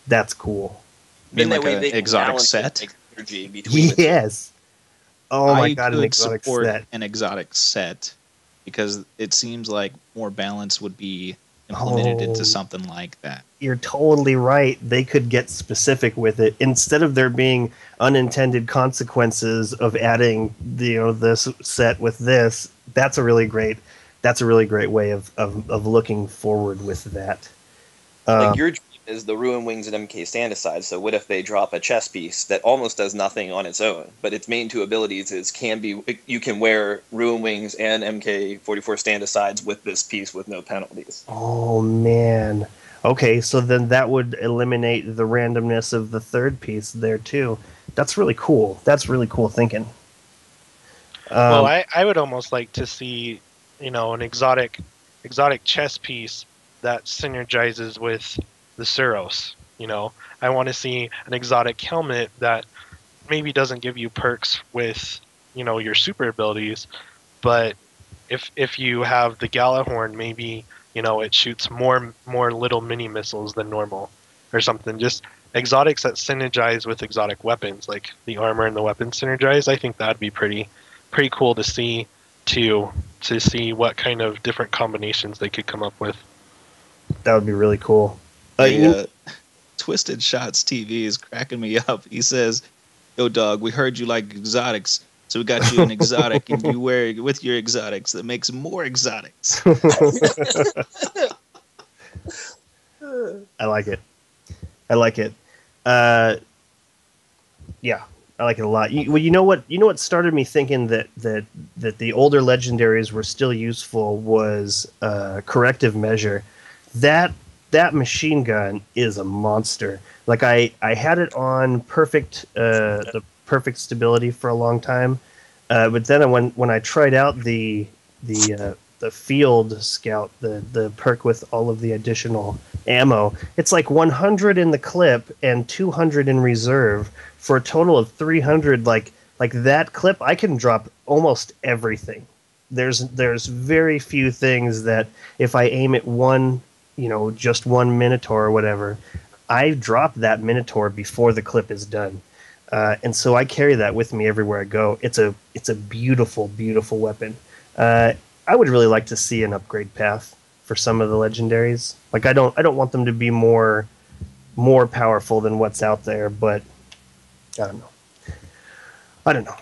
that's cool.
Mean
Then
like
that way
an exotic set?
Energy between the two.
Yes. Oh my
I
god, an
could
exotic
support
set.
an exotic set because it seems like more balance would be implemented into something like that.
You're totally right. They could get specific with it instead of there being unintended consequences of adding this set with this. That's a really great way of looking forward with that.
Like your dream is the Ruin Wings and MK stand aside. So what if they drop a chest piece that almost does nothing on its own, but its main two abilities is you can wear Ruin Wings and MK44 stand asides with this piece with no penalties.
Oh man. Okay, so then that would eliminate the randomness of the third piece there too. That's really cool. That's really cool thinking.
Well, I would almost like to see, an exotic chess piece that synergizes with the Suros. I want to see an exotic helmet that maybe doesn't give you perks with, your super abilities, but if you have the Galahorn, maybe it shoots more little mini missiles than normal, or something. Just exotics that synergize with exotic weapons, like the armor and the weapons synergize. I think that'd be pretty cool to see to see what kind of different combinations they could come up with.
That would be really cool.
Twisted Shots TV is cracking me up. He says, "Yo, dog, we heard you like exotics, so we got you an exotic, and you wear it with your exotics. That makes more exotics."
I like it. Yeah, I like it a lot. You know what started me thinking that the older legendaries were still useful was corrective measure. That machine gun is a monster. Like I had it on the perfect stability for a long time, but then when I tried out the field scout, the perk with all of the additional ammo, it's like 100 in the clip and 200 in reserve for a total of 300. Like that clip, I can drop almost everything. There's very few things that if I aim at one, just one Minotaur or whatever, I drop that Minotaur before the clip is done. And so I carry that with me everywhere I go. It's a beautiful, beautiful weapon. I would really like to see an upgrade path for some of the legendaries. Like I don't want them to be more more powerful than what's out there, but I don't know. I don't know.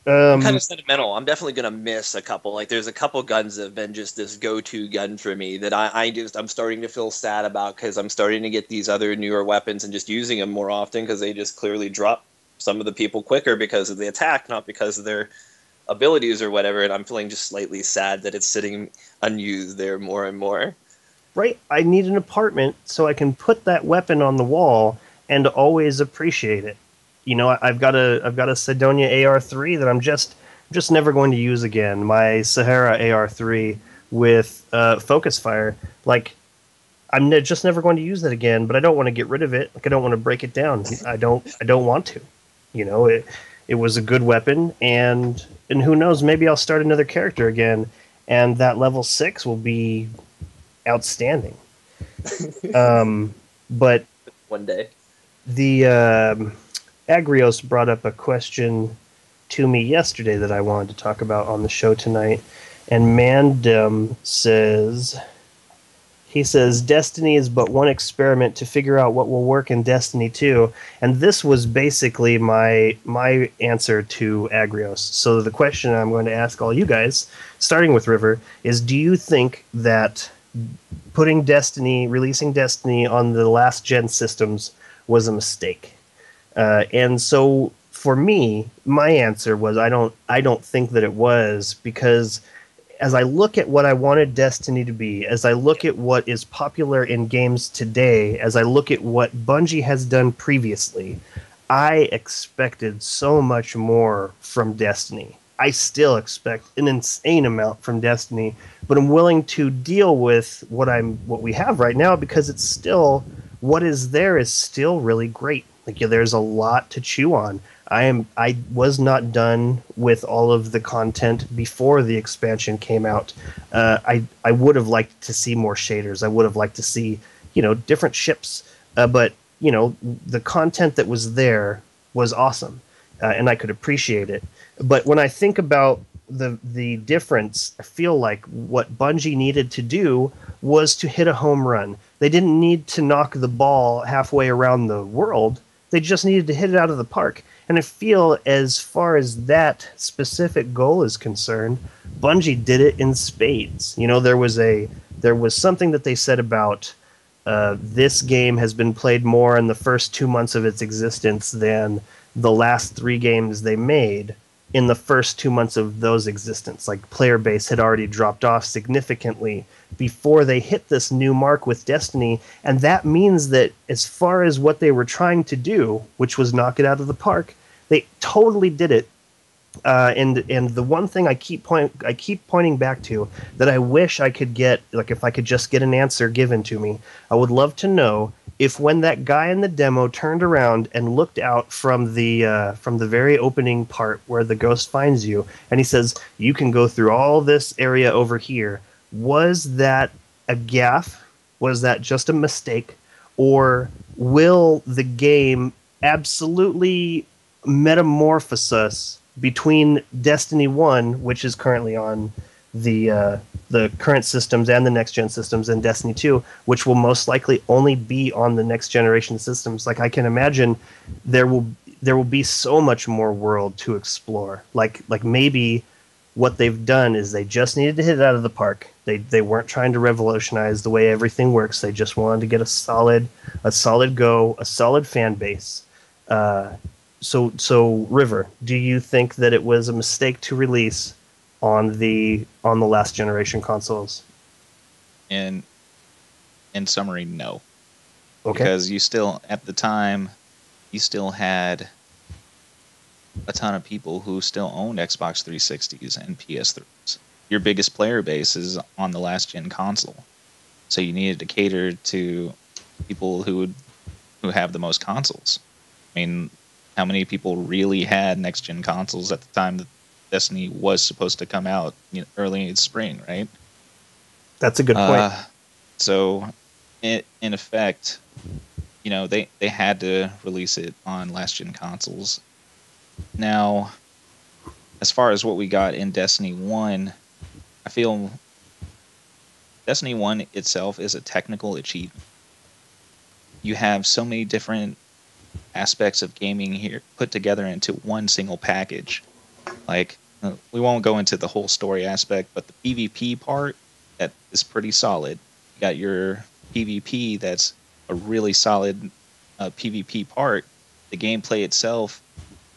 I'm kind of sentimental. I'm definitely gonna miss a couple. Like, there's a couple guns that have been just this go-to gun for me that I'm starting to feel sad about because I'm starting to get these other newer weapons and just using them more often because they just clearly drop some of the people quicker because of the attack, not because of their abilities or whatever. And I'm feeling just slightly sad that it's sitting unused there more and more.
Right? I need an apartment so I can put that weapon on the wall and always appreciate it. You know, I've got a Sidonia AR3 that I'm just never going to use again. My Sahara AR3 with focus fire, like just never going to use that again. But I don't want to get rid of it. Like I don't want to break it down. I don't want to. You know, it was a good weapon, and who knows? Maybe I'll start another character again, and that level 6 will be outstanding. But
One day.
the Agrios brought up a question to me yesterday that I wanted to talk about on the show tonight. And Mandem says, he says, Destiny is but one experiment to figure out what will work in Destiny 2. And this was basically my answer to Agrios. So the question I'm going to ask all you guys, starting with River, is do you think that releasing Destiny on the last gen systems was a mistake? And so for me, my answer was I don't think that it was, because as I look at what I wanted Destiny to be, as I look at what is popular in games today, as I look at what Bungie has done previously, I expected so much more from Destiny. I still expect an insane amount from Destiny, but I'm willing to deal with what we have right now, because it's still, what is there is still really great. Like, yeah, there's a lot to chew on. I was not done with all of the content before the expansion came out. I would have liked to see more shaders. I would have liked to see, different ships. But the content that was there was awesome, and I could appreciate it. But when I think about the difference, I feel like what Bungie needed to do was to hit a home run. They didn't need to knock the ball halfway around the world. They just needed to hit it out of the park. And I feel, as far as that specific goal is concerned, Bungie did it in spades. There was something that they said about this game has been played more in the first 2 months of its existence than the last 3 games they made in the first 2 months of those existence. Like, player base had already dropped off significantly before they hit this new mark with Destiny, and that means that as far as what they were trying to do, which was knock it out of the park, they totally did it. And the one thing I keep pointing back to that I wish I could get, like, if I could just get an answer given to me, I would love to know if when that guy in the demo turned around and looked out from the very opening part where the ghost finds you, and he says, you can go through all this area over here, was that a gaffe? Was that just a mistake? Or will the game absolutely metamorphose us between Destiny 1, which is currently on the current systems and the next gen systems, and Destiny 2, which will most likely only be on the next generation systems? Like, I can imagine there will be so much more world to explore. Like maybe what they've done is they just needed to hit it out of the park. They weren't trying to revolutionize the way everything works. They just wanted to get a solid go, a solid fan base. So River, do you think that it was a mistake to release on the last generation consoles?
In summary, no.
Okay.
Because at the time, you still had a ton of people who still owned Xbox 360s and PS3s. Your biggest player base is on the last gen console, so you needed to cater to people who have the most consoles. I mean, how many people really had next gen consoles at the time that Destiny was supposed to come out, early in spring, right?
That's a good point.
So, in effect, they had to release it on last gen consoles. Now, as far as what we got in Destiny 1, I feel Destiny 1 itself is a technical achievement. you have so many different aspects of gaming here put together into one single package. Like, we won't go into the whole story aspect, but the PvP part, that is pretty solid. You got your PvP, that's a really solid PvP part. The gameplay itself,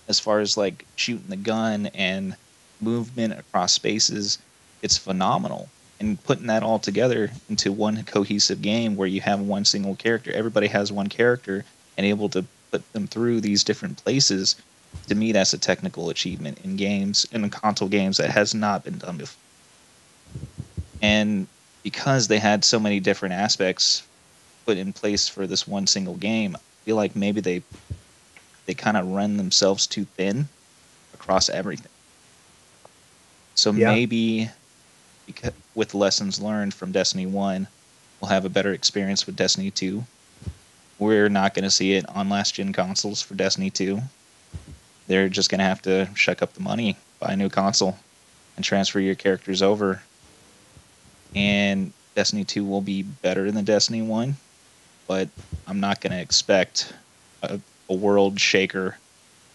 as far as like shooting the gun and movement across spaces, it's phenomenal. And putting that all together into one cohesive game where you have one single character, everybody has one character, and able to put them through these different places, to me, that's a technical achievement in games, in console games, that has not been done before. And because they had so many different aspects put in place for this one single game, I feel like maybe they kind of run themselves too thin across everything. So
Yeah.
maybe with lessons learned from Destiny 1, we'll have a better experience with Destiny 2. We're not going to see it on last-gen consoles for Destiny 2. They're just going to have to shuck up the money, buy a new console, and transfer your characters over. And Destiny 2 will be better than Destiny 1, but I'm not going to expect a world shaker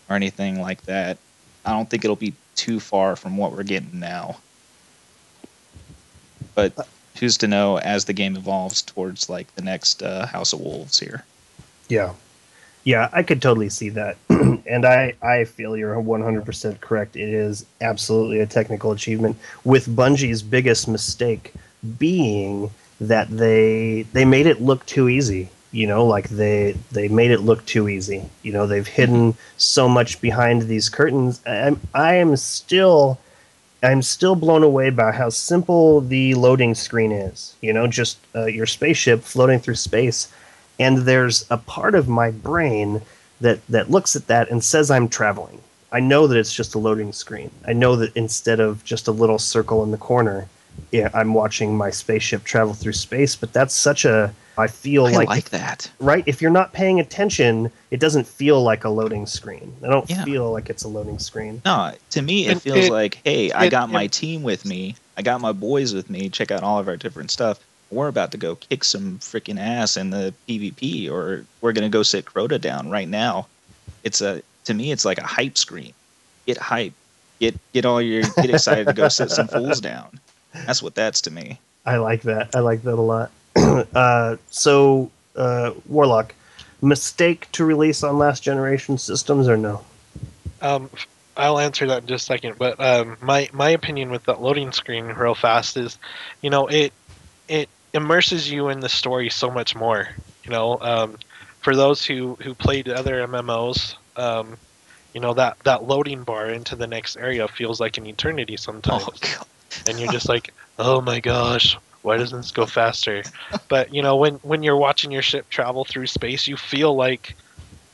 or anything like that. I don't think it'll be too far from what we're getting now. But who's to know as the game evolves towards like the next House of Wolves here?
Yeah. Yeah, I could totally see that. And I feel you're 100% correct. It is absolutely a technical achievement, with Bungie's biggest mistake being that they made it look too easy. You know, like they made it look too easy. You know, they've hidden so much behind these curtains. I'm still blown away by how simple the loading screen is. You know, just your spaceship floating through space. And there's a part of my brain that looks at that and says I'm traveling. I know that it's just a loading screen. I know that instead of just a little circle in the corner, yeah, I'm watching my spaceship travel through space. But that's such a... I feel
like that.
Right? If you're not paying attention, it doesn't feel like a loading screen. I don't feel like it's a loading screen.
No, to me, it feels like, hey, I got my team with me. I got my boys with me. Check out all of our different stuff. We're about to go kick some freaking ass in the PvP, or we're going to go sit Crota down right now. To me, it's like a hype screen. Get hype. Get excited to go sit some fools down. That's what that's to me.
I like that. I like that a lot. Warlock, mistake to release on last generation systems or no?
I'll answer that in just a second. But my opinion with that loading screen real fast is, you know, it immerses you in the story so much more. You know, for those who played other MMOs, you know, that loading bar into the next area feels like an eternity sometimes.
Oh, God.
And you're just like, oh my gosh, why doesn't this go faster? But, you know, when you're watching your ship travel through space, you feel like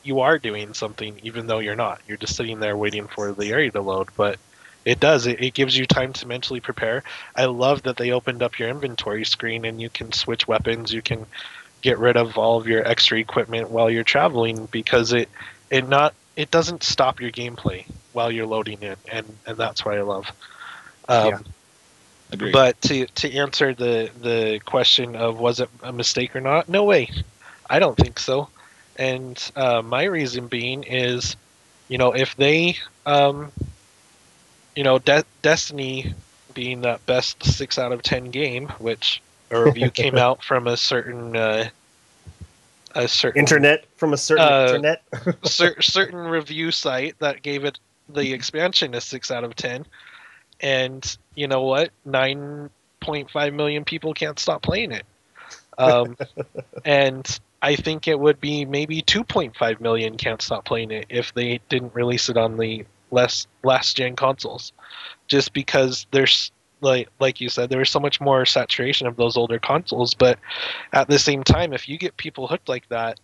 you are doing something, even though you're not. You're just sitting there waiting for the area to load. But it does. It gives you time to mentally prepare. I love that they opened up your inventory screen and you can switch weapons. You can get rid of all of your extra equipment while you're traveling, because it doesn't stop your gameplay while you're loading it, and that's what I love.
Agreed.
But to answer the question of was it a mistake or not, no way. I don't think so. And my reason being is, you know, if they, you know, Destiny being that best 6 out of 10 game, which a review came out from a certain
internet, from a certain internet,
certain review site that gave it the expansion a 6 out of 10. And you know what? 9.5 million people can't stop playing it. And I think it would be maybe 2.5 million can't stop playing it if they didn't release it on the last gen consoles. Just because there's, like you said, there's so much more saturation of those older consoles. But at the same time, if you get people hooked like that,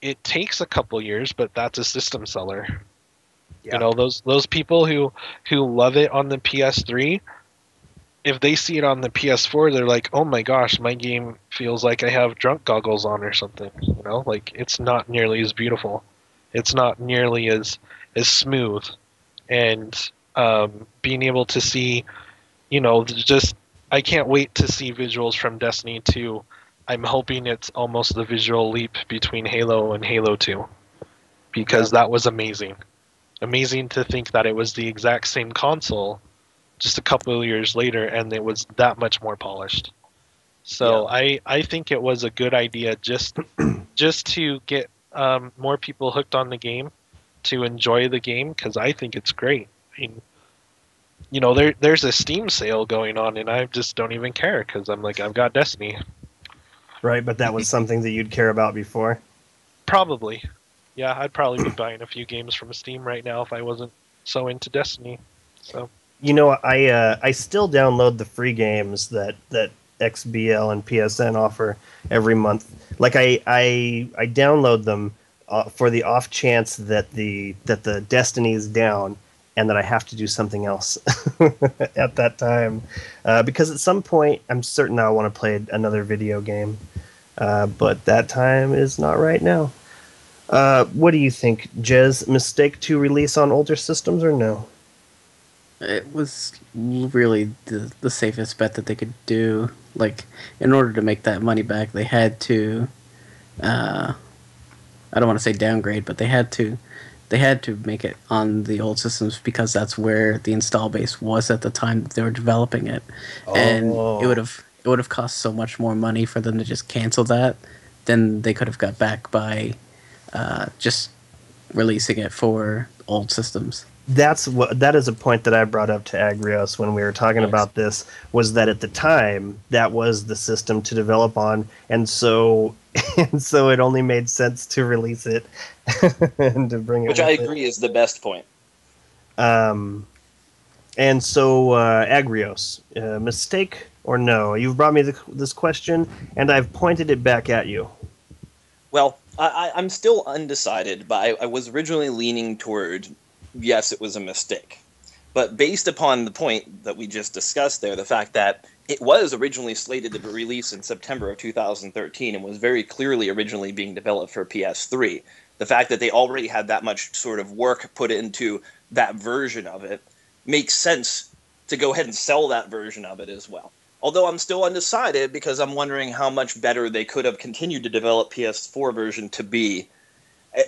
it takes a couple years, but that's a system seller. Yeah. You know, those people who love it on the PS3, if they see it on the PS4, they're like, oh my gosh, my game feels like I have drunk goggles on or something. You know, like, it's not nearly as beautiful. It's not nearly as smooth. And being able to see, you know, just, I can't wait to see visuals from Destiny 2 I'm hoping it's almost the visual leap between Halo and Halo 2, because that was amazing. Amazing to think that it was the exact same console just a couple of years later, and it was that much more polished. So I think it was a good idea just to get more people hooked on the game, to enjoy the game, because I think it's great. I mean, you know, there's a Steam sale going on, and I just don't even care because I'm like, I've got Destiny.
Right, but that was something that you'd care about before.
Probably, yeah, I'd probably be buying a few games from Steam right now if I wasn't so into Destiny. So,
you know, I still download the free games that XBL and PSN offer every month. Like I download them for the off chance that the Destiny is down and that I have to do something else at that time, because at some point I'm certain I want to play another video game, but that time is not right now. What do you think, Jez? Mistake to release on older systems or no?
It was really the safest bet that they could do. Like, in order to make that money back, they had to, I don't want to say downgrade, but they had to make it on the old systems because that's where the install base was at the time that they were developing it. And it would have cost so much more money for them to just cancel that than they could have got back by just releasing it for old systems.
That is a point that I brought up to Agrios when we were talking about this, was that at the time that was the system to develop on, and so it only made sense to release it and to bring it.
Which I agree is the best point.
And so Agrios, mistake or no? You've brought me this question, and I've pointed it back at you.
Well, I'm still undecided, but I was originally leaning toward yes, it was a mistake. But based upon the point that we just discussed there, the fact that it was originally slated to be released in September of 2013 and was very clearly originally being developed for PS3, the fact that they already had that much sort of work put into that version of it makes sense to go ahead and sell that version of it as well. Although I'm still undecided because I'm wondering how much better they could have continued to develop PS4 version to be.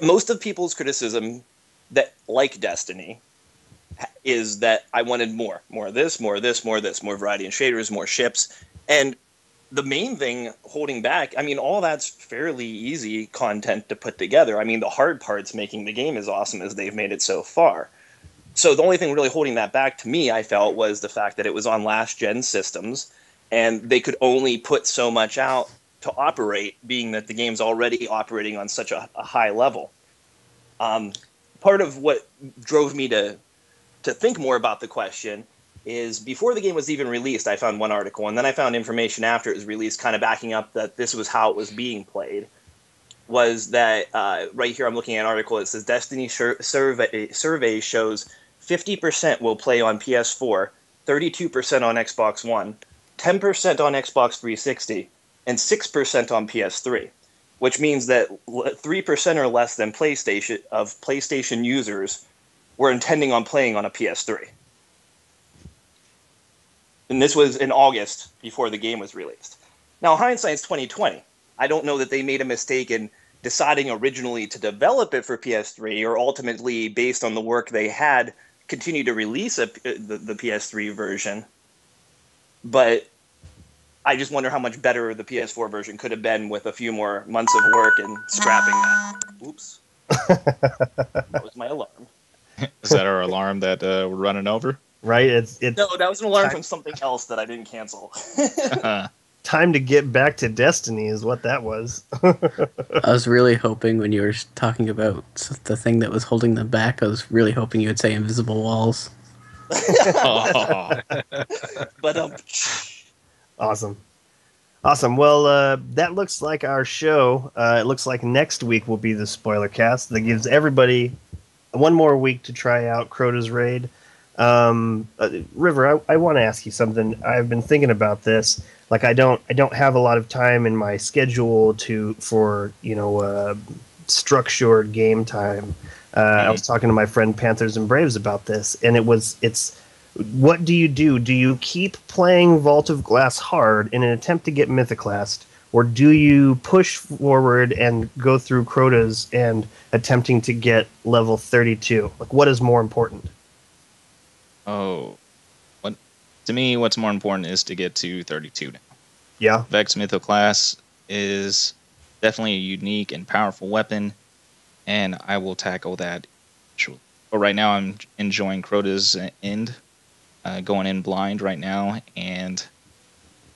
Most of people's criticism that like Destiny is that I wanted more of this, more of this, more of this, more variety in shaders, more ships. And the main thing holding back, I mean, all that's fairly easy content to put together. I mean, the hard part's making the game as awesome as they've made it so far. So the only thing really holding that back to me, I felt, was the fact that it was on last-gen systems, and they could only put so much out to operate, being that the game's already operating on such a high level. Part of what drove me to think more about the question is before the game was even released, I found one article, and then I found information after it was released kind of backing up that this was how it was being played, was that right here I'm looking at an article that says Destiny survey shows 50% will play on PS4, 32% on Xbox One, 10% on Xbox 360, and 6% on PS3. Which means that 3% or less than PlayStation users were intending on playing on a PS3. And this was in August before the game was released. Now, hindsight's 2020. I don't know that they made a mistake in deciding originally to develop it for PS3 or ultimately, based on the work they had, continue to release the PS3 version. But I just wonder how much better the PS4 version could have been with a few more months of work and scrapping that. Oops. That was my alarm.
Is that our alarm that we're running over?
Right? It's
No, that was an alarm from something else that I didn't cancel.
time to get back to Destiny is what that was.
I was really hoping when you were talking about the thing that was holding them back, I was really hoping you would say invisible walls.
Oh.
But
Awesome. Well, that looks like our show. It looks like next week will be the spoiler cast that gives everybody one more week to try out Crota's Raid. River, I want to ask you something. I've been thinking about this. Like, I don't have a lot of time in my schedule for structured game time. I was talking to my friend Panthers and Braves about this, and it's. What do you do? Do you keep playing Vault of Glass hard in an attempt to get Mythoclast, or do you push forward and go through Crotas and attempting to get level 32? Like, what is more important?
Oh, what to me, what's more important is to get to 32 now.
Yeah.
Vex Mythoclast is definitely a unique and powerful weapon, and I will tackle that eventually. But right now, I'm enjoying Crota's End, going in blind right now, and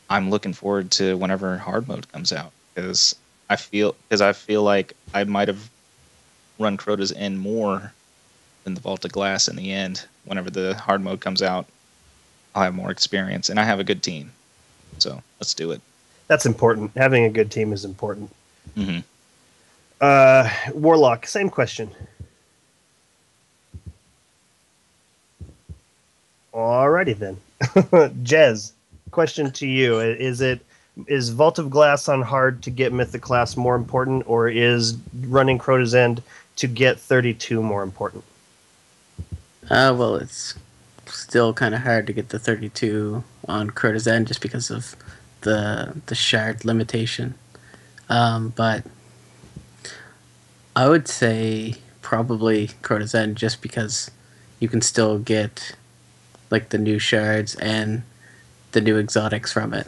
I'm looking forward to whenever hard mode comes out because I feel like I might have run Crota's End more than the Vault of Glass in the end. Whenever the hard mode comes out, I'll have more experience, and I have a good team. So let's do it.
That's important. Having a good team is important.
Mm-hmm.
Warlock, same question. Alrighty then. Jez, question to you. Is Vault of Glass on hard to get Mythic Class more important, or is running Crota's End to get 32 more important?
Well, it's still kind of hard to get the 32 on Crota's End just because of the shard limitation. But I would say probably Crota's End just because you can still get like the new shards and the new exotics from it.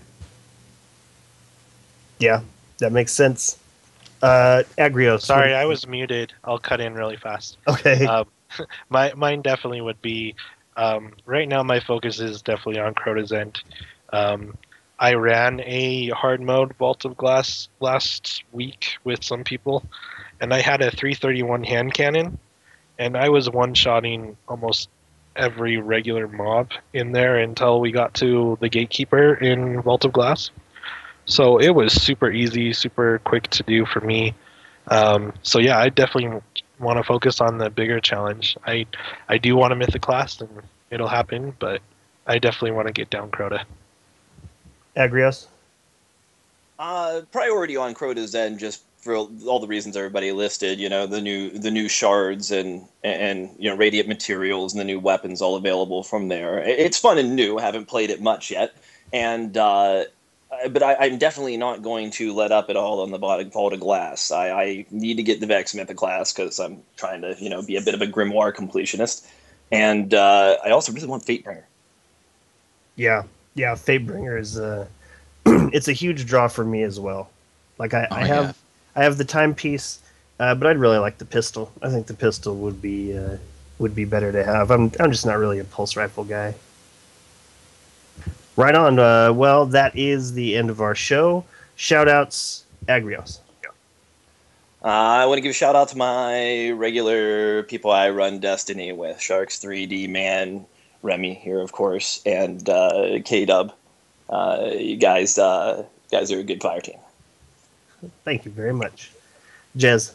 Yeah, that makes sense. Agrios.
Sorry, I was muted. I'll cut in really fast.
Okay.
Mine definitely would be. Right now, my focus is definitely on Crota's End. I ran a hard mode Vault of Glass last week with some people, and I had a 331 hand cannon, and I was one-shotting almost every regular mob in there until we got to the Gatekeeper in Vault of Glass. So it was super easy, super quick to do for me. So yeah, I definitely want to focus on the bigger challenge. I do want to Mythic Class, and it'll happen, but I definitely want to get down Crota.
Agrios?
Priority on Crota's End, just for all the reasons everybody listed. You know, the new shards and you know, radiant materials and the new weapons all available from there. It's fun and new. I haven't played it much yet, and but I'm definitely not going to let up at all on the Vault of Glass. I need to get the Vex Mythoclast because I'm trying to, you know, be a bit of a grimoire completionist, and I also really want Fatebringer.
Yeah, Fatebringer is it's a huge draw for me as well. Like I have the timepiece, but I'd really like the pistol. I think the pistol would be better to have. I'm just not really a pulse rifle guy. Right on. Well, that is the end of our show. Shoutouts, Agrios.
I want to give a shout out to my regular people I run Destiny with: Sharks 3D Man, Remy here, of course, and K-Dub. You guys are a good fire team.
Thank you very much. Jez.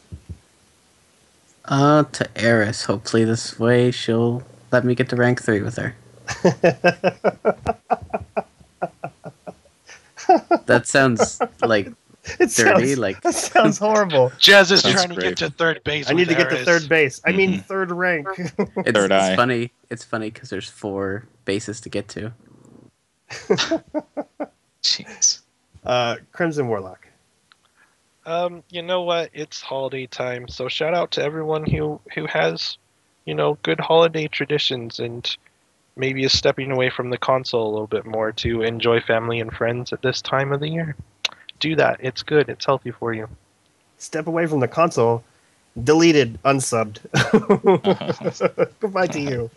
To Eris. Hopefully this way she'll let me get to rank 3 with her. That sounds like dirty.
That sounds horrible.
Jez is trying to get to third base.
I need to get to third base. I mean,
Mm-hmm.
third rank.
It's funny. It's funny because there's 4 bases to get to.
Jeez.
Crimson Warlock.
You know what? It's holiday time, so shout out to everyone who has, you know, good holiday traditions and maybe is stepping away from the console a little bit more to enjoy family and friends at this time of the year. Do that. It's good. It's healthy for you.
Step away from the console. Deleted. Unsubbed. Goodbye to you.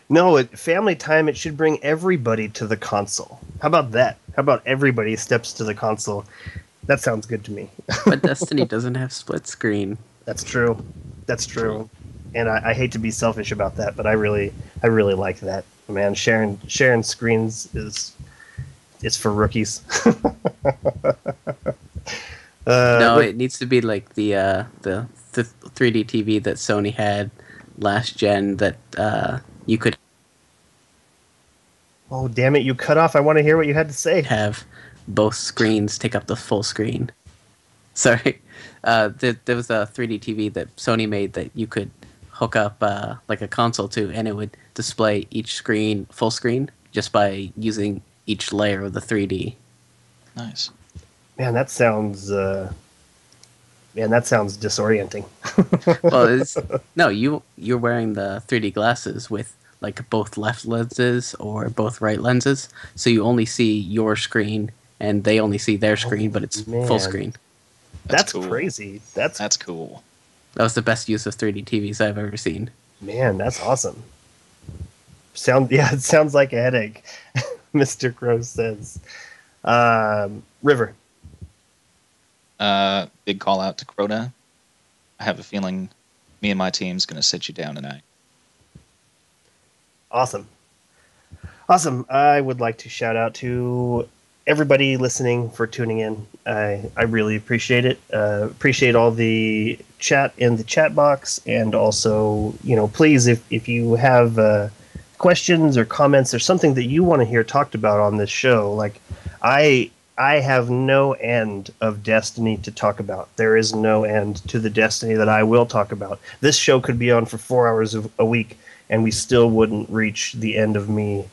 No, family time, it should bring everybody to the console. How about that? How about everybody steps to the console? That sounds good to me.
But Destiny doesn't have split screen.
That's true. And I hate to be selfish about that, but I really like that. Man, sharing screens is for rookies.
It needs to be like the 3D TV that Sony had last gen that you could.
Oh, damn it, you cut off. I want to hear what you had to say.
Have both screens take up the full screen. Sorry. There was a 3D TV that Sony made that you could hook up like a console to, and it would display each screen full screen just by using each layer of the 3D.
Nice.
Man, that sounds. Man, that sounds disorienting.
Well, it's no, you're wearing the 3D glasses with like both left lenses or both right lenses, so you only see your screen and they only see their screen, but it's full
man.
screen.
That's
cool.
crazy.
That's cool.
That was the best use of 3D TVs I've ever seen.
Man, that's awesome. It sounds like a headache. Mr. Crow says. River.
Big call out to Crota. I have a feeling me and my team's going to sit you down tonight.
Awesome. I would like to shout out to everybody listening for tuning in. I really appreciate it. Appreciate all the chat in the chat box, and also, please, if you have questions or comments or something that you want to hear talked about on this show, like I have no end of Destiny to talk about. There is no end to the Destiny that I will talk about. This show could be on for 4 hours a week, and we still wouldn't reach the end of me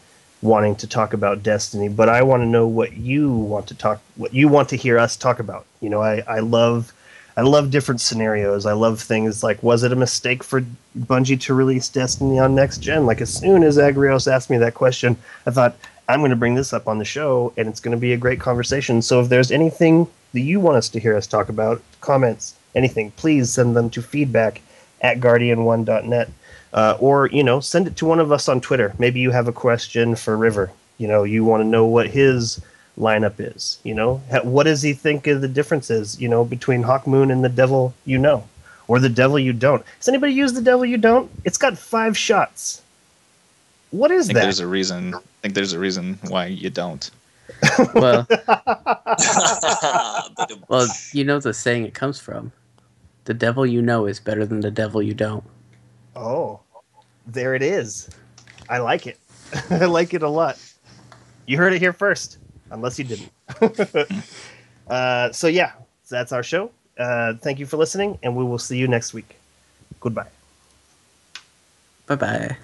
wanting to talk about Destiny. But I want to know what you want to hear us talk about. I love different scenarios. I love things like, was it a mistake for Bungie to release Destiny on next gen? Like, as soon as Agrios asked me that question, I thought, I'm going to bring this up on the show, and it's going to be a great conversation. So if there's anything that you want us to hear us talk about, comments, anything, please send them to feedback@guardian1.net. Or, send it to one of us on Twitter. Maybe you have a question for River. You want to know what his lineup is. What does he think of the differences, between Hawkmoon and the Devil or the Devil You Don't? Has anybody used the Devil You Don't? It's got 5 shots. What is that?
I think there's a reason why you don't.
Well, you know the saying it comes from. The devil you know is better than the devil you don't.
Oh, there it is. I like it. I like it a lot. You heard it here first, unless you didn't. So that's our show. Thank you for listening, and we will see you next week. Goodbye.
Bye-bye.